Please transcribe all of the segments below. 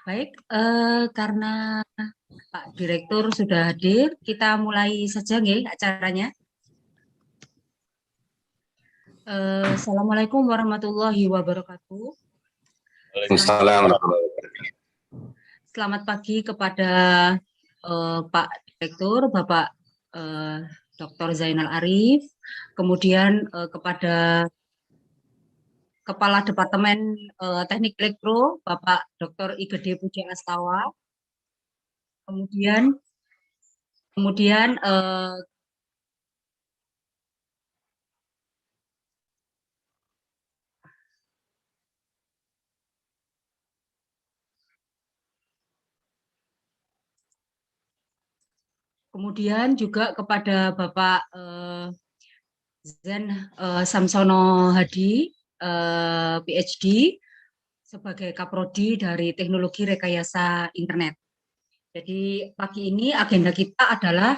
Baik, karena Pak Direktur sudah hadir, kita mulai saja nggih acaranya. Assalamualaikum warahmatullahi wabarakatuh. Waalaikumsalam warahmatullahi wabarakatuh. Selamat pagi kepada Pak Direktur, Bapak Dr. Zainal Arif, kemudian kepada Kepala Departemen Teknik Elektro, Bapak Dr. Igede Puja Astawa, kemudian juga kepada Bapak Zen Samsono Hadi, PhD, sebagai Kaprodi dari Teknologi Rekayasa Internet. Jadi pagi ini agenda kita adalah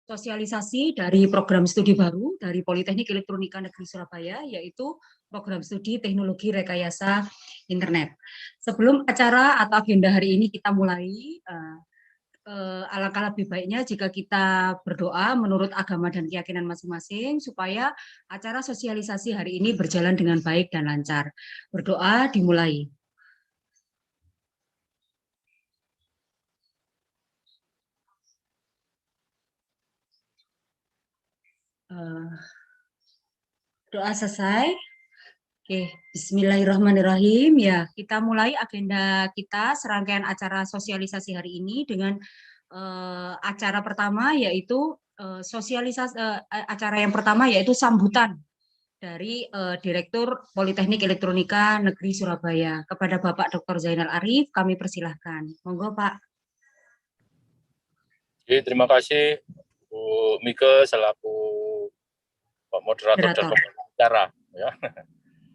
sosialisasi dari program studi baru dari Politeknik Elektronika Negeri Surabaya, yaitu program studi Teknologi Rekayasa Internet. Sebelum acara atau agenda hari ini kita mulai, alangkah lebih baiknya jika kita berdoa menurut agama dan keyakinan masing-masing supaya acara sosialisasi hari ini berjalan dengan baik dan lancar. Berdoa dimulai. Doa selesai. Oke, bismillahirrahmanirrahim. Ya, kita mulai agenda kita, serangkaian acara sosialisasi hari ini dengan acara pertama yaitu acara yang pertama yaitu sambutan dari Direktur Politeknik Elektronika Negeri Surabaya. Kepada Bapak Dr. Zainal Arif, kami persilahkan. Monggo, Pak. Terima kasih Bu Mika selaku moderator dan pembicara. Ya.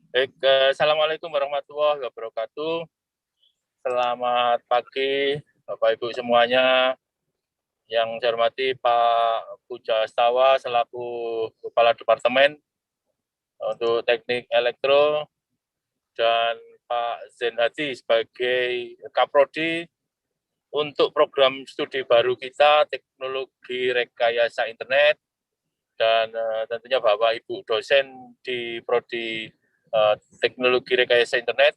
Baik, assalamualaikum warahmatullahi wabarakatuh. Selamat pagi Bapak Ibu semuanya. Yang saya hormati Pak Puja Astawa selaku Kepala Departemen untuk Teknik Elektro dan Pak Zen Hadi sebagai Kaprodi untuk program studi baru kita Teknologi Rekayasa Internet, dan tentunya Bapak Ibu dosen di Prodi Teknologi Rekayasa Internet,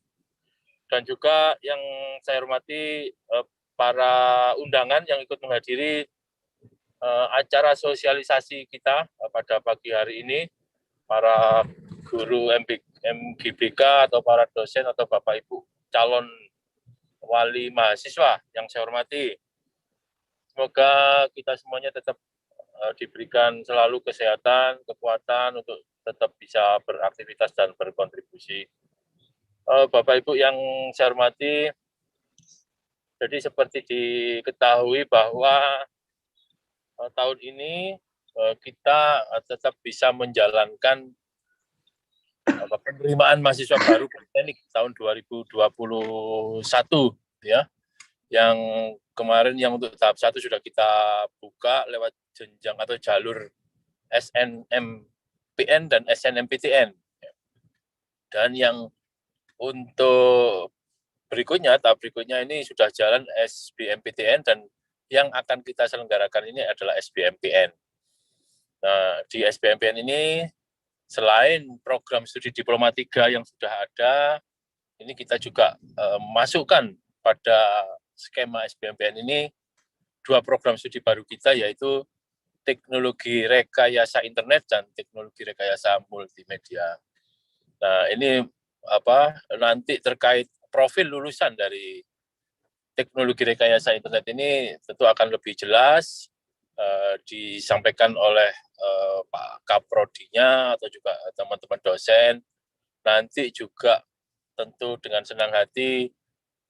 dan juga yang saya hormati para undangan yang ikut menghadiri acara sosialisasi kita pada pagi hari ini, para guru MGBK atau para dosen atau Bapak Ibu calon wali mahasiswa yang saya hormati. Semoga kita semuanya tetap diberikan selalu kesehatan, kekuatan untuk tetap bisa beraktivitas dan berkontribusi. Bapak Ibu yang saya hormati, jadi seperti diketahui bahwa tahun ini kita tetap bisa menjalankan penerimaan mahasiswa baru Politeknik tahun 2021 ya, yang kemarin yang untuk tahap 1 sudah kita buka lewat jenjang atau jalur SNMPN dan SNMPTN, dan yang untuk berikutnya, tahap berikutnya ini sudah jalan SBMPTN, dan yang akan kita selenggarakan ini adalah SBMPN. Nah, di SBMPN ini selain program studi Diploma 3 yang sudah ada, ini kita juga masukkan pada skema SBMPN ini 2 program studi baru kita, yaitu Teknologi Rekayasa Internet dan Teknologi Rekayasa Multimedia. Nah, ini nanti terkait profil lulusan dari Teknologi Rekayasa Internet ini tentu akan lebih jelas disampaikan oleh Pak Kaprodinya atau juga teman-teman dosen. Nanti juga tentu dengan senang hati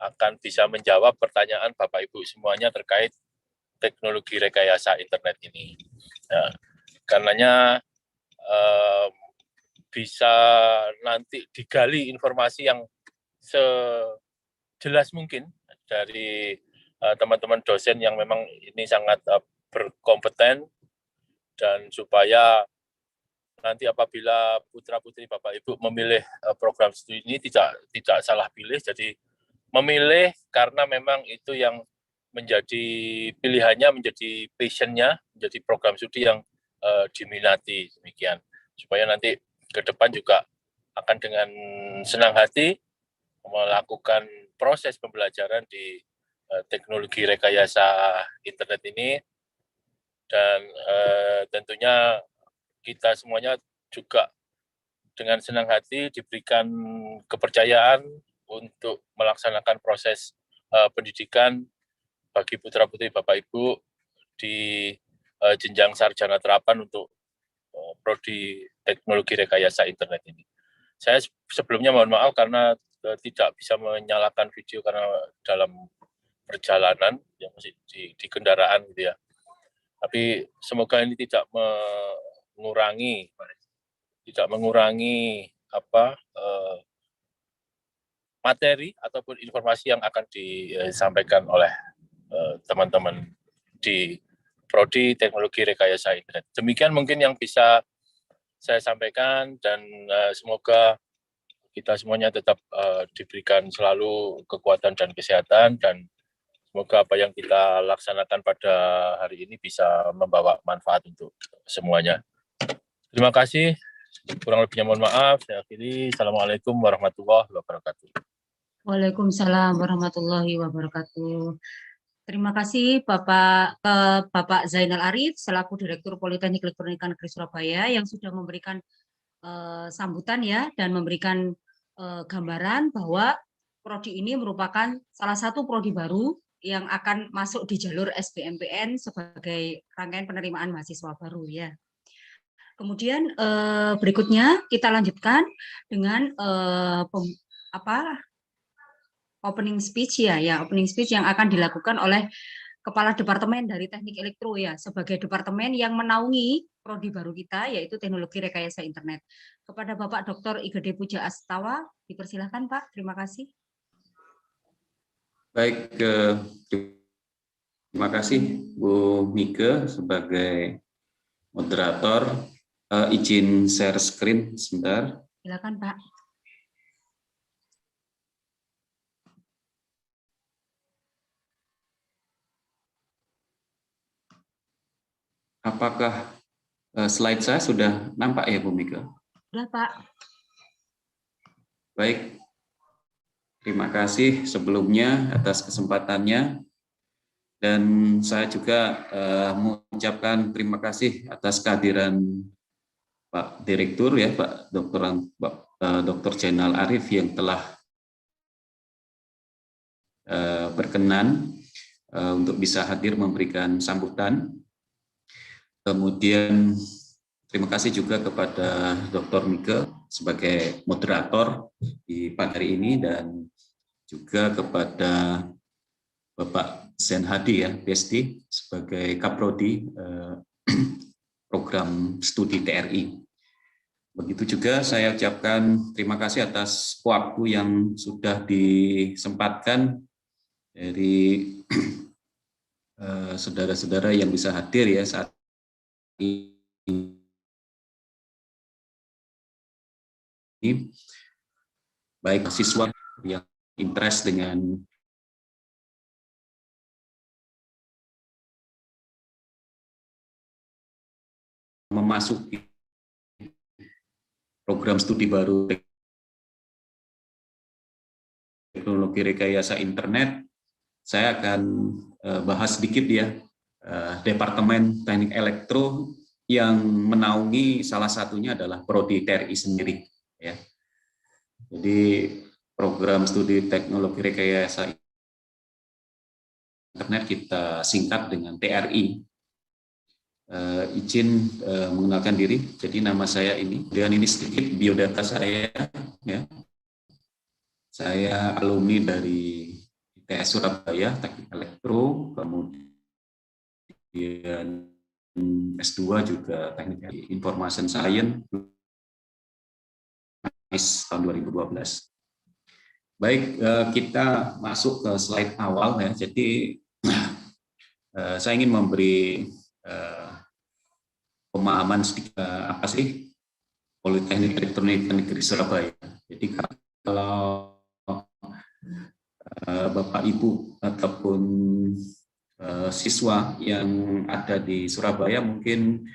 akan bisa menjawab pertanyaan Bapak Ibu semuanya terkait teknologi rekayasa internet ini. Nah, karenanya bisa nanti digali informasi yang sejelas mungkin dari teman-teman dosen yang memang ini sangat berkompeten, dan supaya nanti apabila putra-putri Bapak Ibu memilih program studi ini tidak salah pilih, jadi memilih karena memang itu yang menjadi pilihannya, menjadi passion-nya, menjadi program studi yang diminati, demikian. Supaya nanti ke depan juga akan dengan senang hati melakukan proses pembelajaran di teknologi rekayasa internet ini, dan tentunya kita semuanya juga dengan senang hati diberikan kepercayaan untuk melaksanakan proses pendidikan bagi putra-putri Bapak Ibu di jenjang sarjana terapan untuk prodi teknologi rekayasa internet ini. Saya sebelumnya mohon maaf karena tidak bisa menyalakan video karena dalam perjalanan yang masih di kendaraan gitu ya. Tapi semoga ini tidak mengurangi materi ataupun informasi yang akan disampaikan oleh teman-teman di prodi teknologi rekayasa internet. Demikian mungkin yang bisa saya sampaikan, dan semoga kita semuanya tetap diberikan selalu kekuatan dan kesehatan, dan semoga apa yang kita laksanakan pada hari ini bisa membawa manfaat untuk semuanya. Terima kasih. Kurang lebihnya mohon maaf. Saya akhiri. Assalamualaikum warahmatullahi wabarakatuh. Waalaikumsalam warahmatullahi wabarakatuh. Terima kasih Bapak Zainal Arif selaku Direktur Politeknik Elektronika Negeri Surabaya yang sudah memberikan sambutan ya, dan memberikan gambaran bahwa prodi ini merupakan salah satu prodi baru yang akan masuk di jalur SBMPTN sebagai rangkaian penerimaan mahasiswa baru ya. Kemudian berikutnya kita lanjutkan dengan opening speech opening speech yang akan dilakukan oleh Kepala Departemen dari Teknik Elektro ya, sebagai departemen yang menaungi prodi baru kita, yaitu Teknologi Rekayasa Internet. Kepada Bapak Dr. Igede Puja Astawa, dipersilahkan Pak, terima kasih. Baik, terima kasih Bu Mika sebagai moderator. Izin share screen sebentar. Silakan Pak. Apakah slide saya sudah nampak ya Bu Mika? Sudah Pak. Baik, terima kasih sebelumnya atas kesempatannya, dan saya juga mengucapkan terima kasih atas kehadiran Pak Direktur ya, Pak Dr. Zainal Arif yang telah berkenan untuk bisa hadir memberikan sambutan. Kemudian terima kasih juga kepada Dr. Mika sebagai moderator di pagi hari ini, dan juga kepada Bapak Zen Hadi ya, PhD sebagai Kaprodi program studi TRI. Begitu juga saya ucapkan terima kasih atas waktu yang sudah disempatkan dari saudara-saudara yang bisa hadir ya saat ini, baik siswa yang interest dengan memasuki program studi baru teknologi rekayasa internet. Saya akan bahas sedikit ya Departemen Teknik Elektro yang menaungi salah satunya adalah prodi TRI sendiri ya. Jadi program studi teknologi rekayasa internet kita singkat dengan TRI. Izin mengenalkan diri. Jadi nama saya ini, dan ini sedikit biodata saya ya. Saya alumni dari ITS Surabaya Teknik Elektro, kemudian S2 juga Teknik Information Science tahun 2012. Baik, kita masuk ke slide awal ya. Jadi saya ingin memberi pemahaman sedikit apa sih Politeknik Elektronika Negeri Surabaya. Jadi kalau Bapak Ibu ataupun siswa yang ada di Surabaya mungkin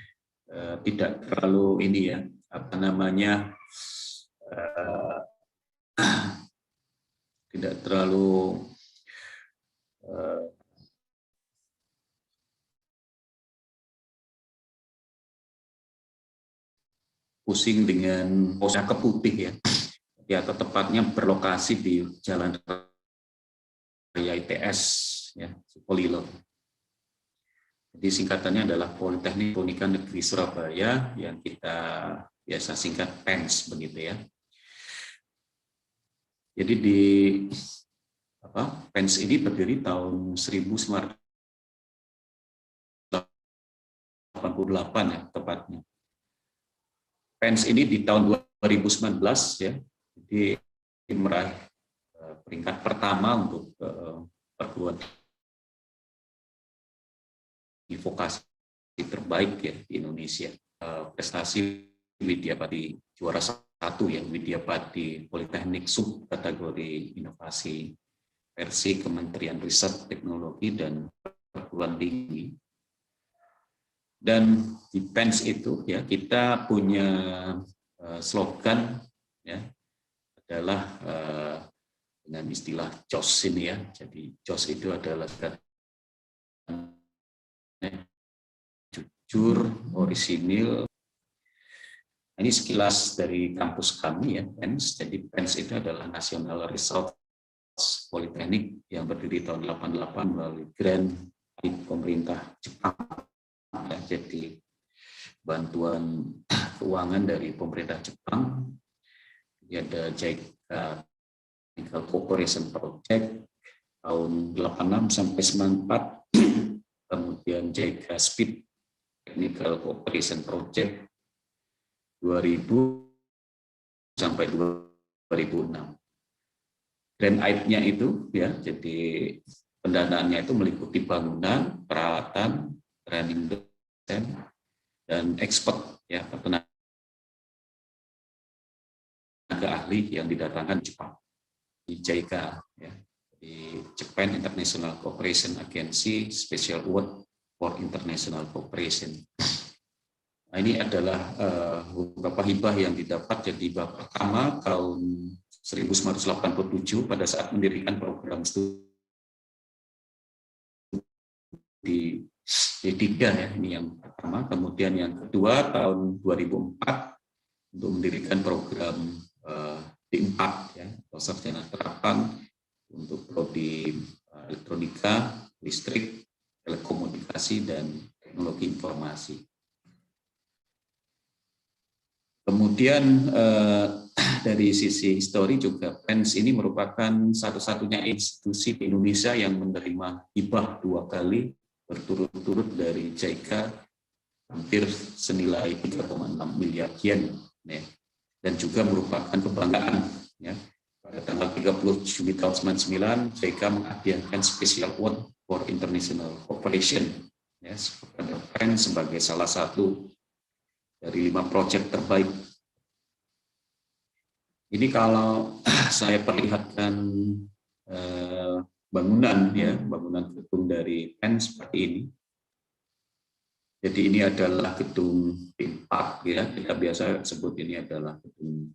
tidak terlalu ini ya, apa namanya, tidak terlalu pusing dengan posnya Keputih ya, atau tepatnya berlokasi di Jalan Raya ITS ya, Sukolilo. Jadi singkatannya adalah Politeknik Elektronika Negeri Surabaya yang kita biasa singkat PENS begitu ya. Jadi di PENS ini berdiri tahun 1988 ya tepatnya. PENS ini di tahun 2019 ya, jadi meraih peringkat pertama untuk perguruan vokasi terbaik ya di Indonesia. Prestasi Widyapati juara 1 ya, Widyapati Politeknik sub kategori inovasi versi Kementerian Riset Teknologi dan Perguruan Tinggi. Dan di PENS itu ya kita punya slogan ya adalah dengan istilah JOS ini ya. Jadi JOS itu adalah jujur, orisinil. Ini sekilas dari kampus kami ya, PENS. Jadi PENS itu adalah National Research Politeknik yang berdiri tahun 88 melalui grant pemerintah Jepang. Ya, jadi bantuan keuangan dari pemerintah Jepang. Ini ada JICA Technical Cooperation Project tahun 86 sampai 94. Kemudian JICA Speed Technical Cooperation Project 2000 sampai 2006. Grant aid-nya itu ya, jadi pendanaannya itu meliputi bangunan, peralatan, training dosen, dan ekspor ya, tenaga ahli yang didatangkan Jepang di JICA ya, di Japan International Cooperation Agency Special Award for International Cooperation. Nah, ini adalah beberapa hibah yang didapat. Jadi hibah pertama tahun 1987 pada saat mendirikan program studi D3 ya, ini yang pertama. Kemudian yang kedua tahun 2004 untuk mendirikan program D4 ya, atau sarjana terapan untuk prodi elektronika, listrik, telekomunikasi, dan teknologi informasi. Kemudian dari sisi histori juga PENS ini merupakan satu-satunya institusi di Indonesia yang menerima hibah 2 kali berturut-turut dari JICA hampir senilai 3,6 miliar yen ya. Dan juga merupakan kebanggaan ya. Pada tanggal 30 Juli tahun 1999 JICA menghadiahkan Special Award for International Cooperation ya, kepada PENS sebagai salah satu dari 5 proyek terbaik. Ini kalau saya perlihatkan bangunan ya, bangunan gedung dari PENS seperti ini. Jadi ini adalah gedung D4 ya, kita biasa sebut ini adalah gedung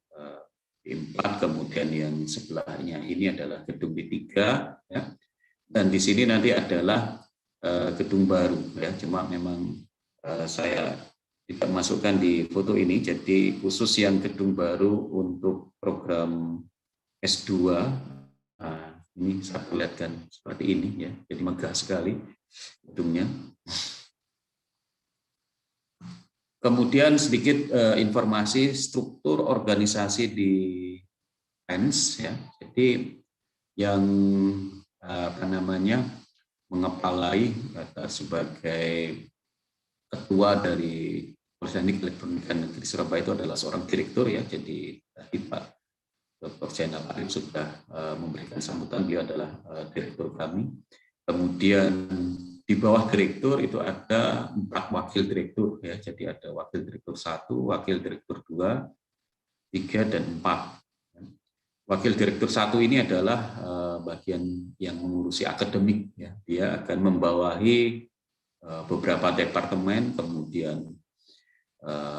D4, kemudian yang sebelahnya ini adalah gedung D3 ya. Dan di sini nanti adalah gedung baru ya, cuma memang saya tidak masukkan di foto ini, jadi khusus yang gedung baru untuk program S2 ini saya perlihatkan seperti ini ya, jadi megah sekali gedungnya. Kemudian sedikit informasi struktur organisasi di PENS ya, jadi yang apa namanya mengepalai sebagai ketua dari Politeknik Elektronika Negeri Surabaya itu adalah seorang direktur ya. Jadi tadi Pak Dr. Zainal Arif sudah memberikan sambutan, beliau adalah direktur kami. Kemudian di bawah direktur itu ada 4 wakil direktur ya. Jadi ada wakil direktur 1, wakil direktur 2, 3, dan 4. Wakil Direktur 1 ini adalah bagian yang mengurusi akademik, ya. Dia akan membawahi beberapa departemen, kemudian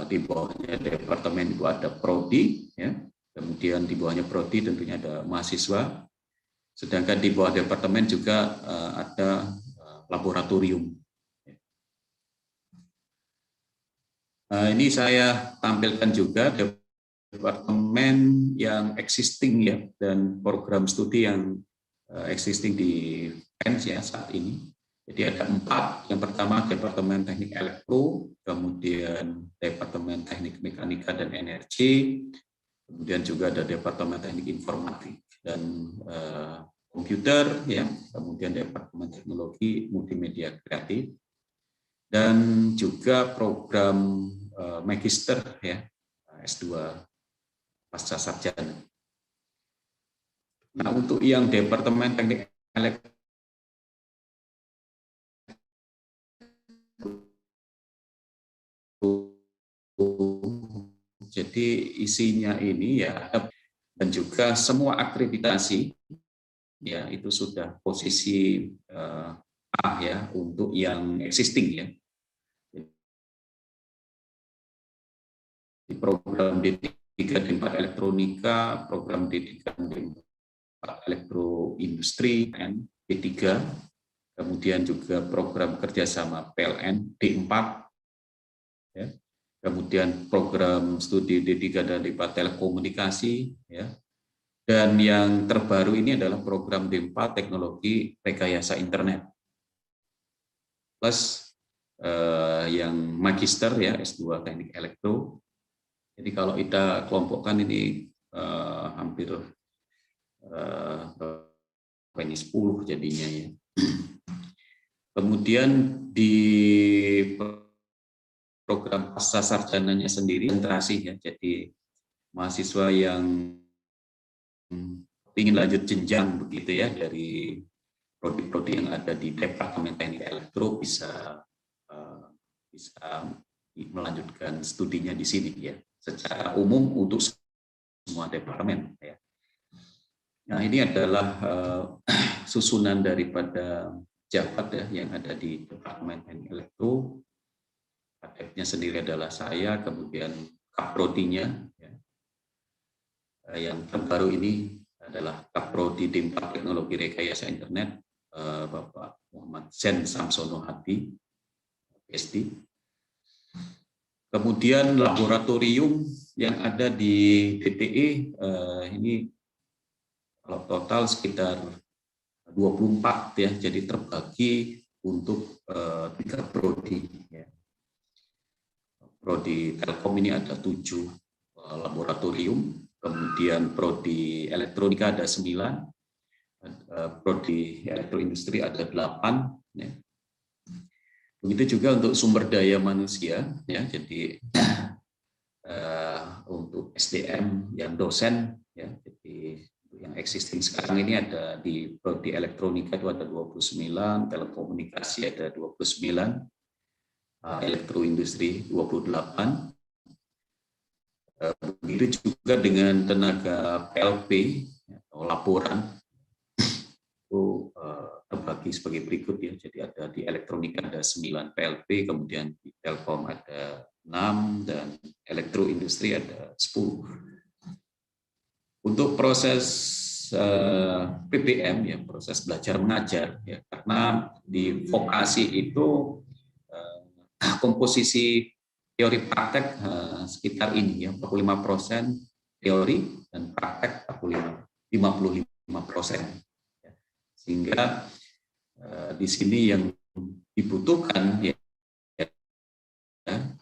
di bawahnya departemen itu ada prodi, ya. Kemudian di bawahnya prodi tentunya ada mahasiswa. Sedangkan di bawah departemen juga ada laboratorium. Ini saya tampilkan juga departemen yang existing, ya, dan program studi yang existing di PENS, ya, saat ini. Jadi ada 4. Yang pertama Departemen Teknik Elektro, kemudian Departemen Teknik Mekanika dan Energi, kemudian juga ada Departemen Teknik Informatik dan Komputer, ya, kemudian Departemen Teknologi Multimedia Kreatif, dan juga program Magister, ya, S2 pasca sarjana. Nah, untuk yang Departemen Teknik Elektro, jadi isinya ini, ya, dan juga semua akreditasi, ya, itu sudah posisi A, ya, untuk yang existing, ya. Di program D3 D4 Elektronika, program D3 D4 Elektroindustri D3, kemudian juga program kerjasama PLN D4, ya. Kemudian program studi D3 dan D4 Telekomunikasi, ya. Dan yang terbaru ini adalah program D4 Teknologi Rekayasa Internet. Plus yang Magister, ya, S2 Teknik Elektro. Jadi kalau kita kelompokkan ini hampir 10 jadinya, ya. Kemudian di program pasca sarjananya sendiri konsentrasi, ya. Jadi mahasiswa yang ingin lanjut jenjang begitu, ya, dari prodi-prodi yang ada di Departemen Teknik Elektro bisa melanjutkan studinya di sini, ya, secara umum untuk semua departemen, ya. Nah, ini adalah susunan daripada jabat, ya, yang ada di Departemen Teknik Elektro. Kadepnya sendiri adalah saya, kemudian kaprodinya, ya. Yang terbaru ini adalah Kaprodi D4 Teknologi Rekayasa Internet, Bapak Muhammad Zen Samsono Hadi, PhD. Kemudian laboratorium yang ada di DTE ini kalau total sekitar 24, ya, jadi terbagi untuk 3 prodi, ya. Prodi Telkom ini ada 7 laboratorium, kemudian prodi Elektronika ada 9, prodi Elektroindustri ada 8, ya. Begitu juga untuk sumber daya manusia, ya, jadi untuk SDM yang dosen, ya, jadi yang existing sekarang ini ada di prodi Elektronika itu ada 29, Telekomunikasi ada 29, Elektroindustri 28. Begitu juga dengan tenaga PLP atau laporan itu terbagi sebagai berikut, ya. Jadi ada di Elektronika ada 9 PLP, kemudian di Telkom ada 6 dan Elektroindustri ada 10. Untuk proses PBM, ya, proses belajar mengajar, ya, karena di vokasi itu komposisi teori praktek sekitar ini, ya, 45% teori dan praktek 55%. Sehingga di sini yang dibutuhkan, ya,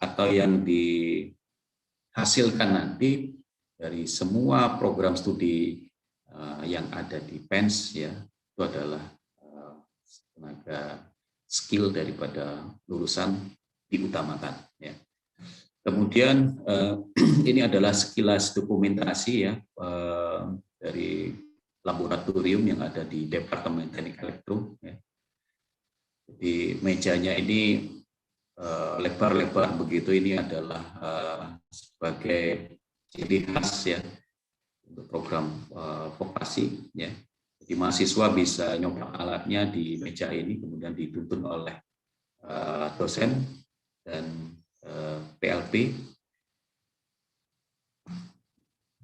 atau yang dihasilkan nanti dari semua program studi yang ada di PENS, ya, itu adalah tenaga skill daripada lulusan diutamakan, ya. Kemudian ini adalah sekilas dokumentasi, ya, dari laboratorium yang ada di Departemen Teknik Elektro, ya. Jadi mejanya ini lebar-lebar begitu, ini adalah sebagai ciri khas, ya, untuk program vokasi ya. Jadi mahasiswa bisa nyoba alatnya di meja ini, kemudian dituntun oleh dosen dan PLT.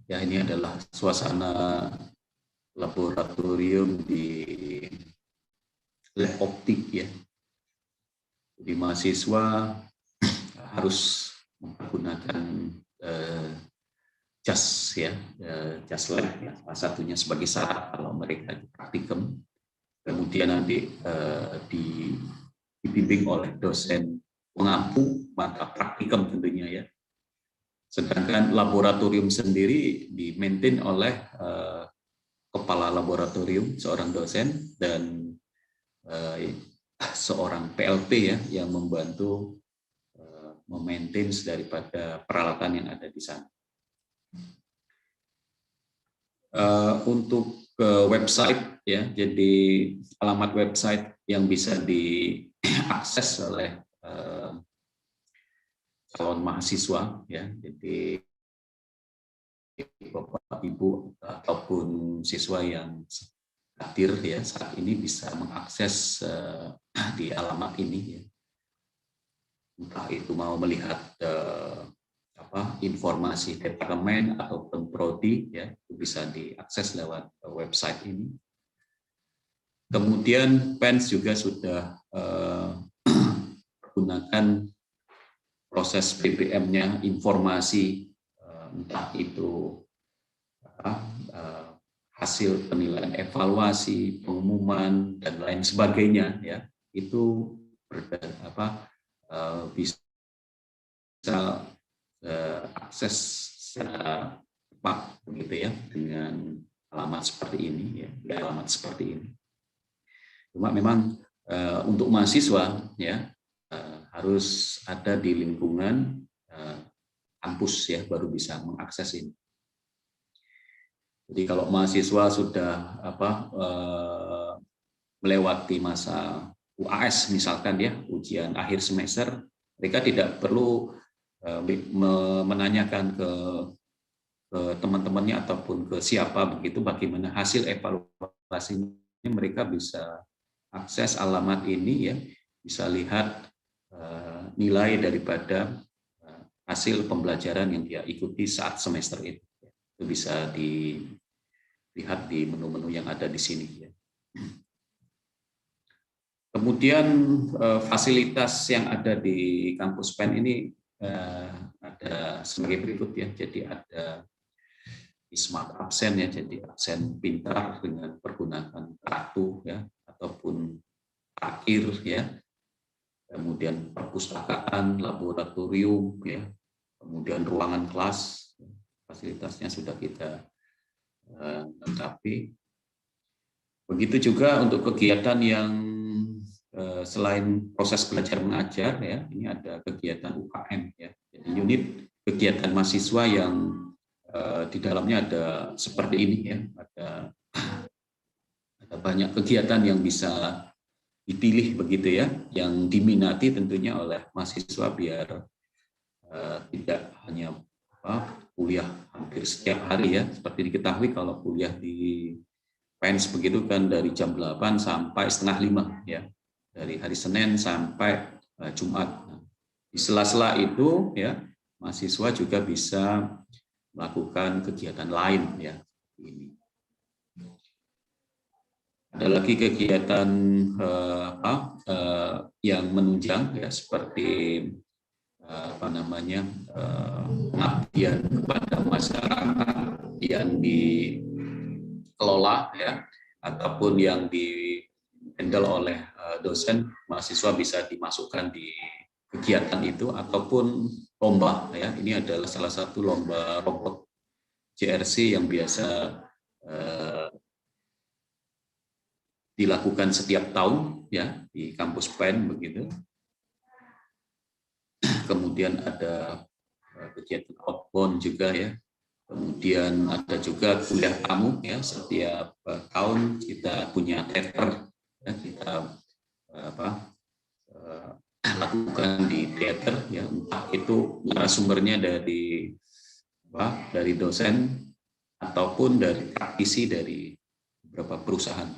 Ya, ini adalah suasana laboratorium di lab optik ya. Jadi mahasiswa harus menggunakan jas ya, jas lab ya, salah satunya sebagai syarat kalau mereka praktikum. Kemudian nanti dibimbing oleh dosen pengampu mata praktikum tentunya ya. Sedangkan laboratorium sendiri dimaintain oleh kepala laboratorium, seorang dosen, dan seorang PLT ya yang membantu memaintain daripada peralatan yang ada di sana. Untuk website ya, jadi alamat website yang bisa diakses oleh calon mahasiswa ya, jadi Bapak Ibu ataupun siswa yang hadir ya saat ini bisa mengakses di alamat ini ya. Entah itu mau melihat informasi departemen ataupun prodi ya, itu bisa diakses lewat website ini. Kemudian PENS juga sudah menggunakan proses PPM-nya, informasi entah itu hasil penilaian evaluasi, pengumuman dan lain sebagainya ya, itu bisa akses secara cepat begitu ya, dengan alamat seperti ini ya, alamat seperti ini. Cuma memang untuk mahasiswa ya harus ada di lingkungan kampus ya, baru bisa mengakses ini. Jadi kalau mahasiswa sudah melewati masa UAS misalkan ya, ujian akhir semester, mereka tidak perlu menanyakan ke teman-temannya ataupun ke siapa begitu bagaimana hasil evaluasinya. Mereka bisa akses alamat ini ya, bisa lihat nilai daripada hasil pembelajaran yang dia ikuti saat semester itu. Itu bisa dilihat di menu-menu yang ada di sini ya. Kemudian fasilitas yang ada di kampus PEN ini ada sebagai berikut ya. Jadi ada smart absen ya, jadi absen pintar dengan pergunakan kartu ya, ataupun parkir ya. Kemudian perpustakaan, laboratorium ya, kemudian ruangan kelas, fasilitasnya sudah kita lengkapi. Begitu juga untuk kegiatan yang selain proses belajar mengajar ya, ini ada kegiatan UKM ya, jadi unit kegiatan mahasiswa yang di dalamnya ada seperti ini ya, ada banyak kegiatan yang bisa dipilih begitu ya, yang diminati tentunya oleh mahasiswa biar tidak hanya kuliah hampir setiap hari ya. Seperti diketahui kalau kuliah di PENS begitu kan dari jam 8 sampai setengah 5 ya, dari hari Senin sampai Jumat. Di sela-sela itu ya, mahasiswa juga bisa melakukan kegiatan lain ya. Ini. Ada lagi kegiatan yang menunjang ya, seperti pengabdian kepada masyarakat yang dikelola ya, ataupun yang di-handle oleh dosen, mahasiswa bisa dimasukkan di kegiatan itu, ataupun lomba ya. Ini adalah salah satu lomba robot JRC yang biasa dilakukan setiap tahun ya di kampus PEN begitu. Kemudian ada kegiatan outbound juga ya. Kemudian ada juga kuliah tamu ya, setiap tahun kita punya teater ya, kita lakukan di teater ya, entah itu narasumbernya dari dosen ataupun dari praktisi dari beberapa perusahaan.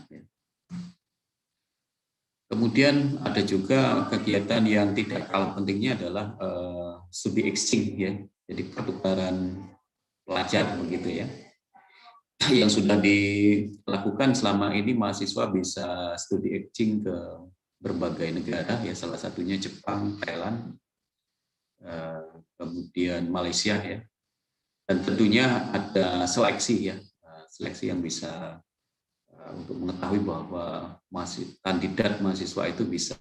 Kemudian ada juga kegiatan yang tidak kalah pentingnya adalah studi exchange ya, jadi pertukaran pelajar begitu ya. Yang sudah dilakukan selama ini mahasiswa bisa studi exchange ke berbagai negara ya, salah satunya Jepang, Thailand, kemudian Malaysia ya. Dan tentunya ada seleksi ya, seleksi yang bisa untuk mengetahui bahwa kandidat mahasiswa itu bisa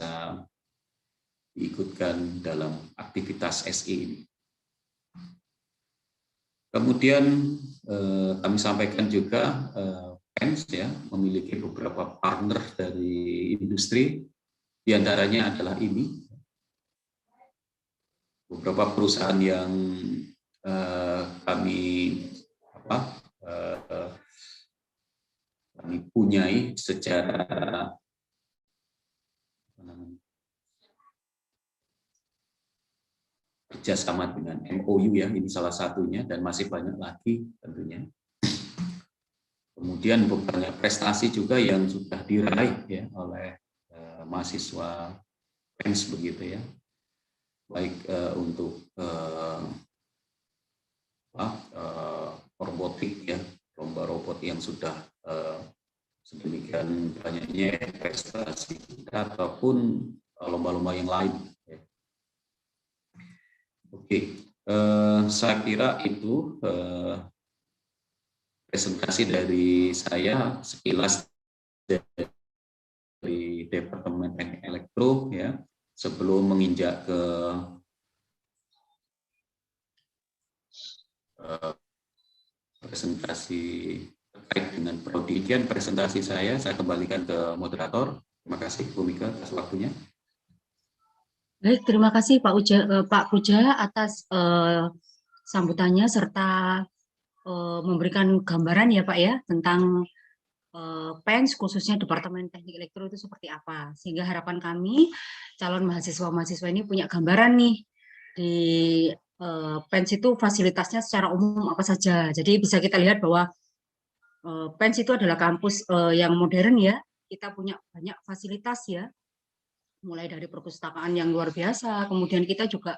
diikutkan dalam aktivitas SE ini. Kemudian kami sampaikan juga PENS ya memiliki beberapa partner dari industri, diantaranya adalah ini beberapa perusahaan yang kami punyai secara kerjasama dengan MOU ya, ini salah satunya dan masih banyak lagi tentunya. Kemudian banyak prestasi juga yang sudah diraih ya oleh mahasiswa PENS begitu ya, baik untuk robotik ya, lomba robot yang sudah sedemikian banyaknya prestasi kita ataupun lomba-lomba yang lain. Oke, saya kira itu presentasi dari saya sekilas dari Departemen Teknik Elektro ya, sebelum menginjak ke presentasi terkait dengan prodi. Presentasi saya kembalikan ke moderator. Terima kasih Bu Mika atas waktunya. Baik, terima kasih Pak Puja atas sambutannya serta memberikan gambaran ya Pak ya tentang PENS khususnya Departemen Teknik Elektro itu seperti apa, sehingga harapan kami calon mahasiswa-mahasiswa ini punya gambaran nih di PENS itu fasilitasnya secara umum apa saja. Jadi bisa kita lihat bahwa PENS itu adalah kampus yang modern ya, kita punya banyak fasilitas ya, mulai dari perpustakaan yang luar biasa, kemudian kita juga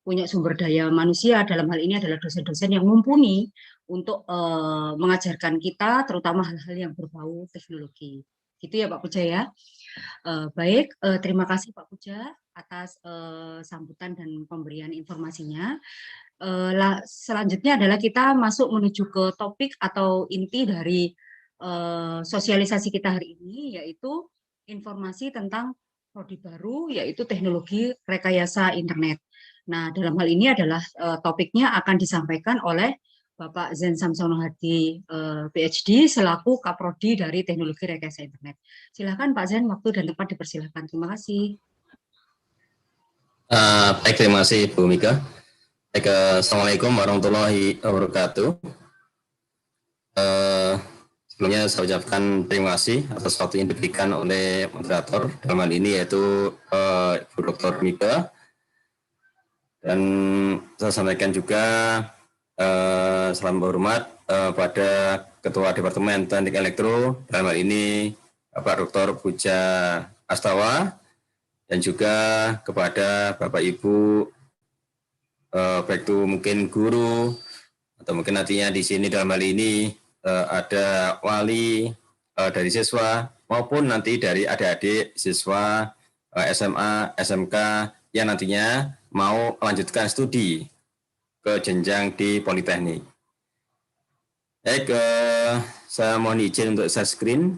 punya sumber daya manusia, dalam hal ini adalah dosen-dosen yang mumpuni untuk mengajarkan kita, terutama hal-hal yang berbau teknologi. Gitu ya Pak Puja ya. Baik, terima kasih Pak Puja atas sambutan dan pemberian informasinya. Selanjutnya adalah kita masuk menuju ke topik atau inti dari sosialisasi kita hari ini, yaitu informasi tentang prodi baru, yaitu teknologi rekayasa internet. Nah, dalam hal ini adalah topiknya akan disampaikan oleh Bapak Zen Samsono Hadi, PhD, selaku Kaprodi dari Teknologi Rekayasa Internet. Silakan Pak Zen, waktu dan tempat dipersilakan. Terima kasih. Baik, terima kasih Bu Mika. Baik, Assalamualaikum warahmatullahi wabarakatuh. Sebelumnya saya ucapkan terima kasih atas waktu yang diberikan oleh moderator dalam hal ini yaitu Ibu Dr. Mika. Dan saya sampaikan juga salam hormat pada Ketua Departemen Teknik Elektro dalam hal ini Bapak Dr. Puja Astawa, dan juga kepada Bapak Ibu baik itu mungkin guru atau mungkin nantinya di sini dalam hal ini ada wali dari siswa maupun nanti dari adik-adik siswa SMA, SMK yang nantinya mau melanjutkan studi ke jenjang di Politeknik. Baik, saya mohon izin untuk share screen.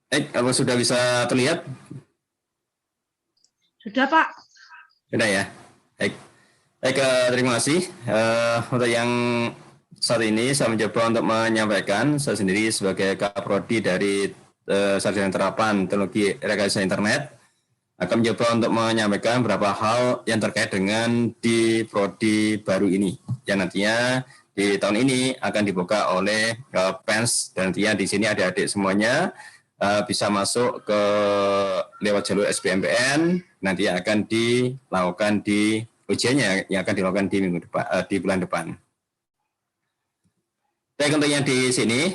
Baik, apa sudah bisa terlihat? Sudah Pak. Sudah ya. Baik, terima kasih. Untuk yang saat ini saya mencoba untuk menyampaikan, saya sendiri sebagai Kaprodi dari Sarjana Terapan Teknologi Rekayasa Internet akan mencoba untuk menyampaikan beberapa hal yang terkait dengan di prodi baru ini, yang nantinya di tahun ini akan dibuka oleh PENS, dan nantinya di sini adik-adik semuanya bisa masuk ke lewat jalur SBMPTN, nanti akan dilakukan di ujiannya yang akan dilakukan di minggu depan, di bulan depan. Baik, untuk yang di sini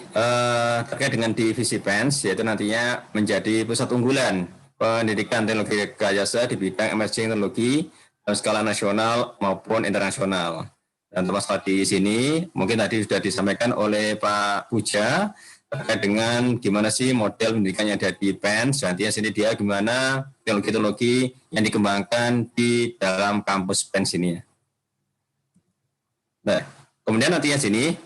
terkait dengan divisi PENS, yaitu nantinya menjadi pusat unggulan pendidikan teknologi rekayasa di bidang emerging teknologi dalam skala nasional maupun internasional. Dan termasuk di sini mungkin tadi sudah disampaikan oleh Pak Puja terkait dengan gimana sih model pendidikan yang ada di PENS, nantinya sini dia gimana teknologi-teknologi yang dikembangkan di dalam kampus PENS ini. Nah, kemudian nantinya sini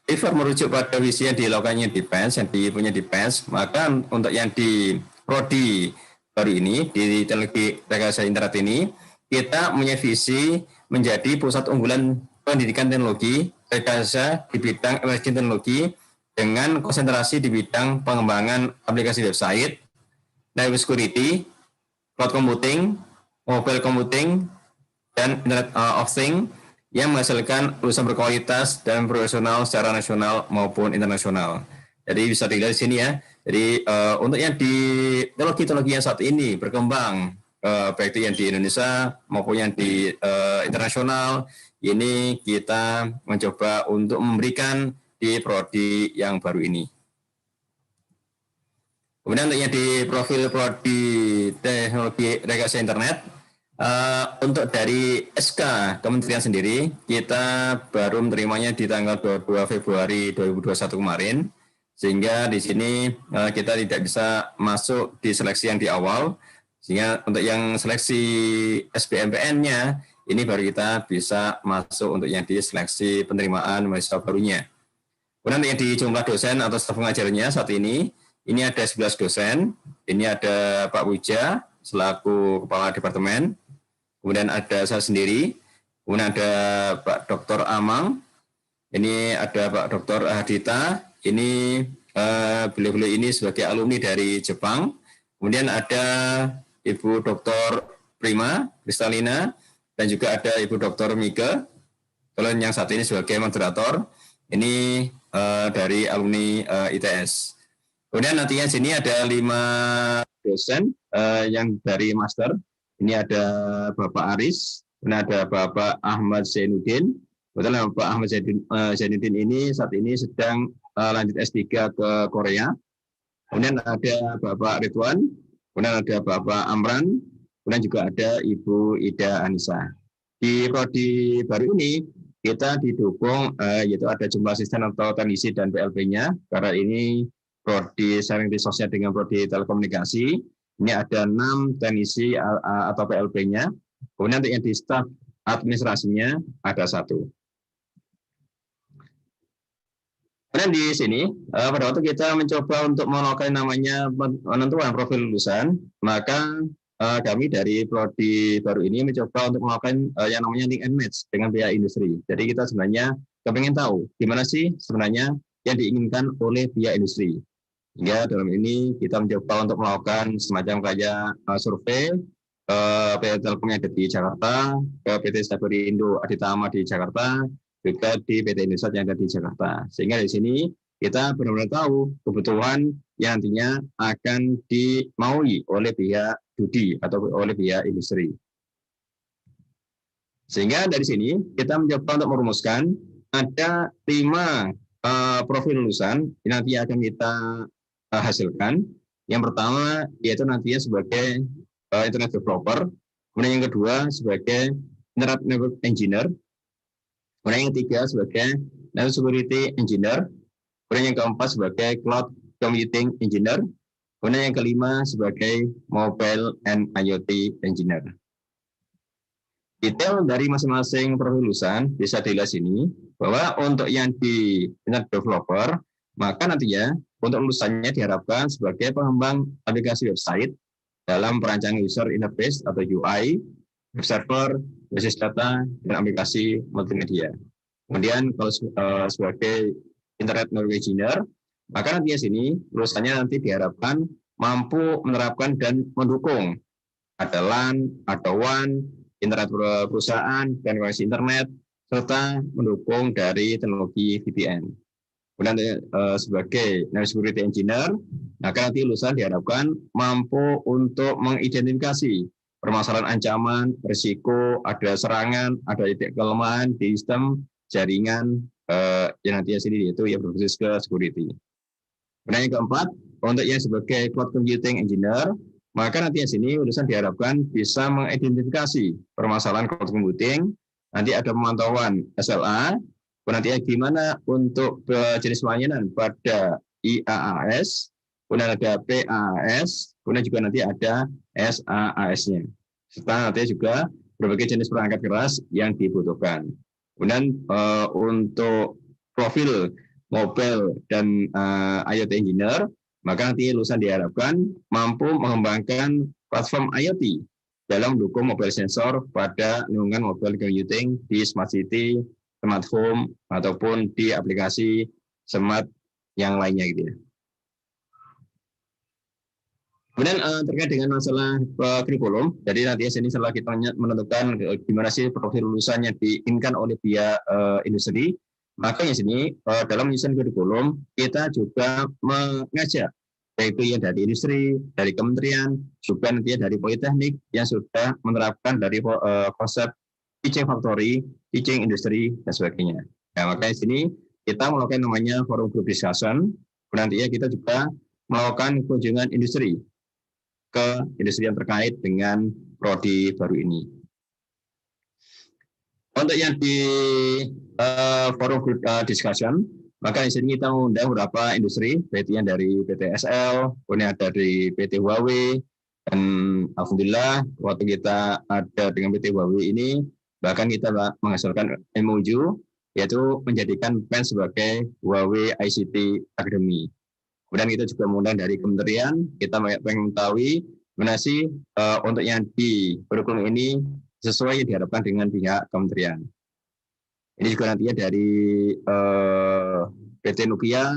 merujuk pada visi yang dilakukannya di PENS, yang dipunya di PENS, maka untuk yang di prodi baru ini di teknologi rekayasa internet ini, kita punya visi menjadi pusat unggulan pendidikan teknologi rekayasa di bidang emerging teknologi dengan konsentrasi di bidang pengembangan aplikasi website, network security, cloud computing, mobile computing, dan Internet of Things yang menghasilkan lulusan berkualitas dan profesional secara nasional maupun internasional. Jadi bisa dilihat di sini ya. Jadi untuk yang di teknologi-teknologi yang saat ini berkembang, baik itu yang di Indonesia maupun yang di internasional, ini kita mencoba untuk memberikan di prodi yang baru ini. Kemudian untuk yang di profil prodi teknologi rekayasa internet, untuk dari SK Kementerian sendiri, kita baru menerimanya di tanggal 22 Februari 2021 kemarin, sehingga di sini kita tidak bisa masuk di seleksi yang di awal, sehingga untuk yang seleksi SBMPTN-nya, ini baru kita bisa masuk untuk yang di seleksi penerimaan mahasiswa barunya. Kemudian yang di jumlah dosen atau staf pengajarnya saat ini ada 11 dosen, ini ada Pak Puja selaku Kepala Departemen, kemudian ada saya sendiri, kemudian ada Pak Dr. Amang, ini ada Pak Dr. Hadita, ini beliau-beliau ini sebagai alumni dari Jepang, kemudian ada Ibu Dr. Prima Kristalina, dan juga ada Ibu Dr. Mika, yang saat ini sebagai moderator, ini dari alumni ITS. Kemudian nantinya sini ada 5 dosen yang dari master. Ini ada Bapak Aris, ini ada Bapak Ahmad Zainuddin. Kebetulan Bapak Ahmad Zainuddin ini saat ini sedang lanjut S3 ke Korea. Kemudian ada Bapak Ridwan, kemudian ada Bapak Amran, kemudian juga ada Ibu Ida Anissa. Di prodi baru ini kita didukung yaitu ada jumlah asisten atau teknisi dan PLP-nya, karena ini prodi sharing resource-nya dengan prodi telekomunikasi. Ini ada 6 teknisi atau PLP-nya. Kemudian untuk yang di staf administrasinya ada 1. Kemudian di sini pada waktu kita mencoba untuk melakukan namanya penentuan profil lulusan, maka kami dari prodi baru ini mencoba untuk melakukan yang namanya link and match dengan pihak industri. Jadi kita sebenarnya kepengen tahu gimana sih sebenarnya yang diinginkan oleh pihak industri. Hingga dalam ini kita mencoba untuk melakukan semacam kayak survei ke PT Telkom yang ada di Jakarta, ke PT Sabarindo Aditama di Jakarta, juga di PT Indosat yang ada di Jakarta. Sehingga di sini kita benar-benar tahu kebutuhan yang nantinya akan dimaui oleh pihak studi atau oleh pihak industri. Sehingga dari sini kita mencoba untuk merumuskan ada 5 profil lulusan yang nanti akan kita hasilkan. Yang pertama yaitu nantinya sebagai internet developer, kemudian yang kedua sebagai internet network engineer, kemudian yang ketiga sebagai network security engineer, kemudian yang keempat sebagai cloud computing engineer, kemudian yang kelima sebagai mobile and IoT engineer. Detail dari masing-masing profil lulusan bisa dilihat sini, bahwa untuk yang di internet developer, maka nantinya untuk lulusannya diharapkan sebagai pengembang aplikasi website dalam perancangan user interface atau UI, web server, basis data, dan aplikasi multimedia. Kemudian kalau sebagai internet network engineer, maka nantinya sini lulusannya nanti diharapkan mampu menerapkan dan mendukung ada LAN, ada WAN, internet perusahaan, dan koneksi internet, serta mendukung dari teknologi VPN. Kemudian sebagai Network Security Engineer, maka nanti lulusan diharapkan mampu untuk mengidentifikasi permasalahan ancaman, risiko, ada serangan, ada titik kelemahan di sistem jaringan yang nantinya sini yaitu yang berbasis ke security. Kemudian yang keempat, untuk yang sebagai Cloud Computing Engineer, maka nantinya sini lulusan diharapkan bisa mengidentifikasi permasalahan cloud computing, nanti ada pemantauan SLA, nantinya gimana untuk jenis pelayanan pada IaaS, kemudian ada PaaS, kemudian juga nanti ada SaaS-nya. Serta nanti juga berbagai jenis perangkat keras yang dibutuhkan. Kemudian untuk profil mobile dan IoT engineer, maka nanti lulusan diharapkan mampu mengembangkan platform IoT dalam mendukung mobile sensor pada lingkungan mobile computing di smart city, smart home, ataupun di aplikasi smart yang lainnya gitu ya. Kemudian terkait dengan masalah kurikulum, jadi nanti sini setelah kita menentukan gimana sih profil lulusan yang diinginkan oleh pihak industri, maka di sini dalam menyusun kurikulum kita juga mengajak baik itu yang dari industri, dari kementerian, juga nanti dari politeknik yang sudah menerapkan dari konsep teaching factory, teaching industry, dan sebagainya. Nah, makanya di sini kita melakukan namanya forum group discussion, nantinya kita juga melakukan kunjungan industri ke industri yang terkait dengan prodi baru ini. Untuk yang di forum group discussion, maka di sini kita mengundang beberapa industri, baik yang dari PT SL, kemudian dari PT Huawei, dan alhamdulillah waktu kita ada dengan PT Huawei ini, bahkan kita menghasilkan MOU, yaitu menjadikan PEN sebagai Huawei ICT Academy. Kemudian kita juga mengundang dari kementerian, kita pengen mengetahui mana sih untuk yang di kurikulum ini sesuai yang diharapkan dengan pihak kementerian. Ini juga nantinya dari PT Nokia,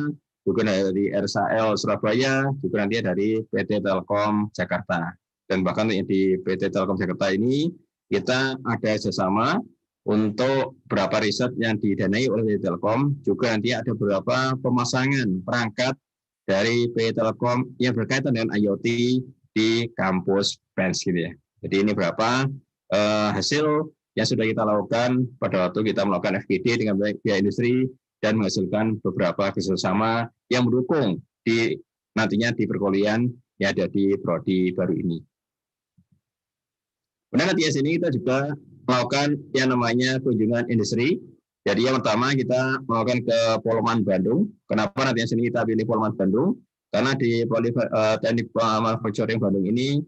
juga dari RSAL Surabaya, juga nantinya dari PT Telkom Jakarta. Dan bahkan yang di PT Telkom Jakarta ini, kita ada kerjasama untuk beberapa riset yang didanai oleh PT Telkom, juga nanti ada beberapa pemasangan perangkat dari PT Telkom yang berkaitan dengan IoT di kampus PENS gitu ya. Jadi ini beberapa hasil yang sudah kita lakukan pada waktu kita melakukan FGD dengan pihak industri dan menghasilkan beberapa kerjasama yang mendukung di nantinya di perkuliahan yang ada di prodi baru ini. Kemudian nanti di sini kita juga melakukan yang namanya kunjungan industri. Jadi yang pertama kita melakukan ke Polman Bandung. Kenapa nanti di sini kita pilih Polman Bandung? Karena di Teknik Manufacturing Bandung ini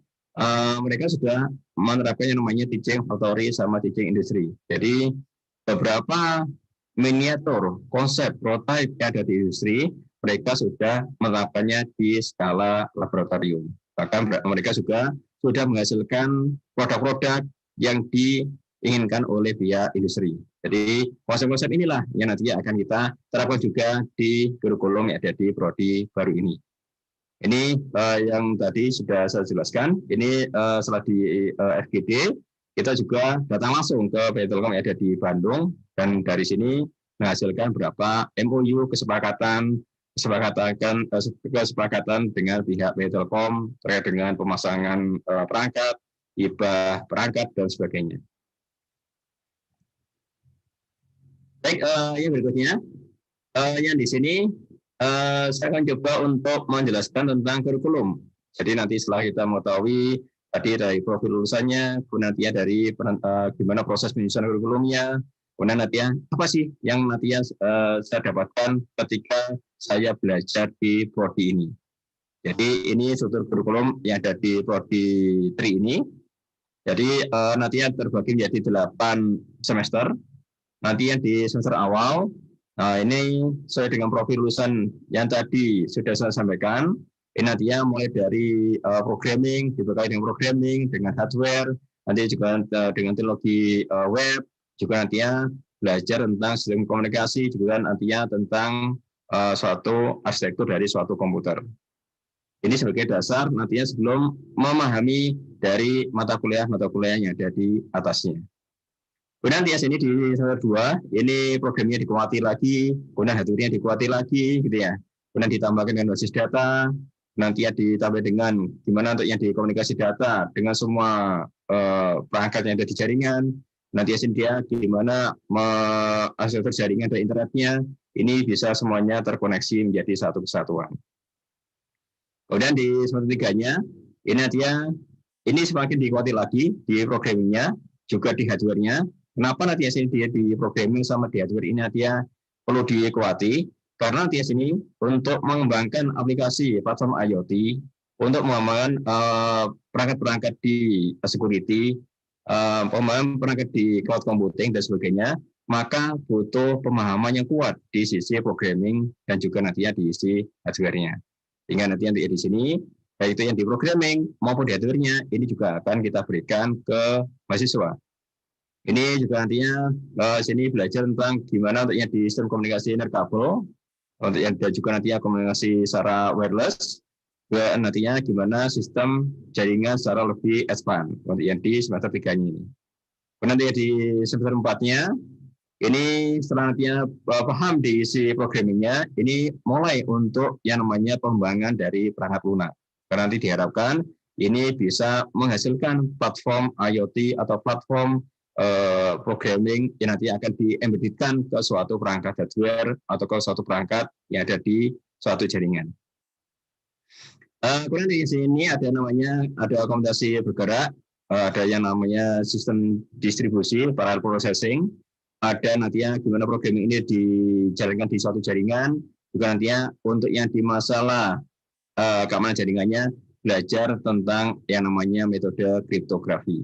mereka sudah menerapkan yang namanya teaching factory sama teaching industry. Jadi beberapa miniatur konsep prototipe yang ada di industri mereka sudah menerapkannya di skala laboratorium. Bahkan mereka juga sudah menghasilkan produk-produk yang diinginkan oleh pihak industri. Jadi konsep-konsep inilah yang nantinya akan kita terapkan juga di kurikulum yang ada di prodi baru ini. Ini yang tadi sudah saya jelaskan. Ini setelah di FGD, kita juga datang langsung ke PT Telkom yang ada di Bandung, dan dari sini menghasilkan beberapa MOU kesepakatan dengan pihak PT Telkom terkait dengan pemasangan perangkat, hibah perangkat, dan sebagainya. Baik, yang berikutnya, yang di sini saya akan coba untuk menjelaskan tentang kurikulum. Jadi nanti setelah kita mengetahui tadi dari profil lulusannya, kemudian nantinya dari gimana proses penyusunan kurikulumnya, kemudian nantinya apa sih yang nantinya saya dapatkan ketika saya belajar di prodi ini. Jadi ini struktur kurikulum yang ada di prodi 3 ini. Jadi nantinya terbagi menjadi 8 semester. Nanti yang di semester awal, nah ini sesuai dengan profil lulusan yang tadi sudah saya sampaikan. Ini nantinya mulai dari programming, dibekali dengan programming, dengan hardware, nanti juga dengan teknologi web, juga nantinya belajar tentang sistem komunikasi, juga nantinya tentang suatu arsitektur dari suatu komputer. Ini sebagai dasar nantinya sebelum memahami dari mata kuliah yang ada di atasnya. Kemudian nanti sini di semester 2, ini programnya dikuati lagi, kemudian hardware-nya dikuati lagi, gitu ya. Kemudian ditambahkan dengan basis data, nanti ya ditambah dengan gimana untuk yang di komunikasi data dengan semua perangkat yang ada di jaringan. Nanti dia gimana hasil terjaringan dari internetnya, ini bisa semuanya terkoneksi menjadi satu kesatuan. Kemudian di semester 3-nya, ini semakin dikuati lagi di programmingnya, juga di hardware-nya. Kenapa nanti dia di programming sama di hardware ini dia perlu dikuati? Karena nanti sini untuk mengembangkan aplikasi platform IoT, untuk mengembangkan perangkat-perangkat di security, pemahaman perangkat di cloud computing dan sebagainya, maka butuh pemahaman yang kuat di sisi programming dan juga nantinya di sisi hardware-nya. Sehingga nanti di sini, baik itu yang di programming maupun di hardware-nya, ini juga akan kita berikan ke mahasiswa. Ini juga nantinya sini belajar tentang gimana untuknya di sistem komunikasi nirkabel, untuk yang juga nantinya komunikasi secara wireless, dan nantinya gimana sistem jaringan secara lebih advance untuk yang di semester 3-nya ini. Nanti di semester 4-nya, ini setelah nantinya paham di isi programmingnya, ini mulai untuk yang namanya pengembangan dari perangkat lunak. Karena nanti diharapkan ini bisa menghasilkan platform IoT atau platform programming yang nanti akan di-embeddedkan ke suatu perangkat hardware atau ke suatu perangkat yang ada di suatu jaringan. Kemudian di sini ada komunikasi bergerak, ada yang namanya sistem distribusi, parallel processing, ada nantinya gimana programming ini dijalankan di suatu jaringan, juga nantinya untuk yang di masalah keamanan jaringannya, belajar tentang yang namanya metode kriptografi.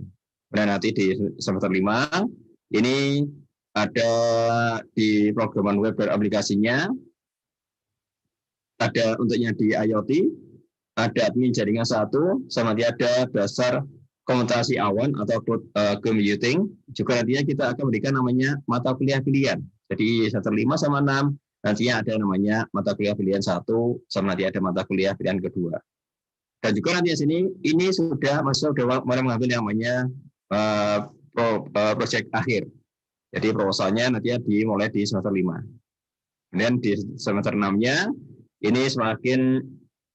Dan nanti di semester 5 ini ada di programan web beraplikasinya, ada untuknya di IoT, ada admin jaringan 1, sama nanti ada dasar komunikasi awan atau cloud computing. Juga nantinya kita akan berikan namanya mata kuliah pilihan. Jadi semester 5 sama 6 nantinya ada namanya mata kuliah pilihan 1, sama nanti ada mata kuliah pilihan kedua. Dan juga nanti di sini ini sudah mengambil yang namanya proyek akhir. Jadi proposalnya nanti dimulai di semester 5. Kemudian di semester 6-nya ini semakin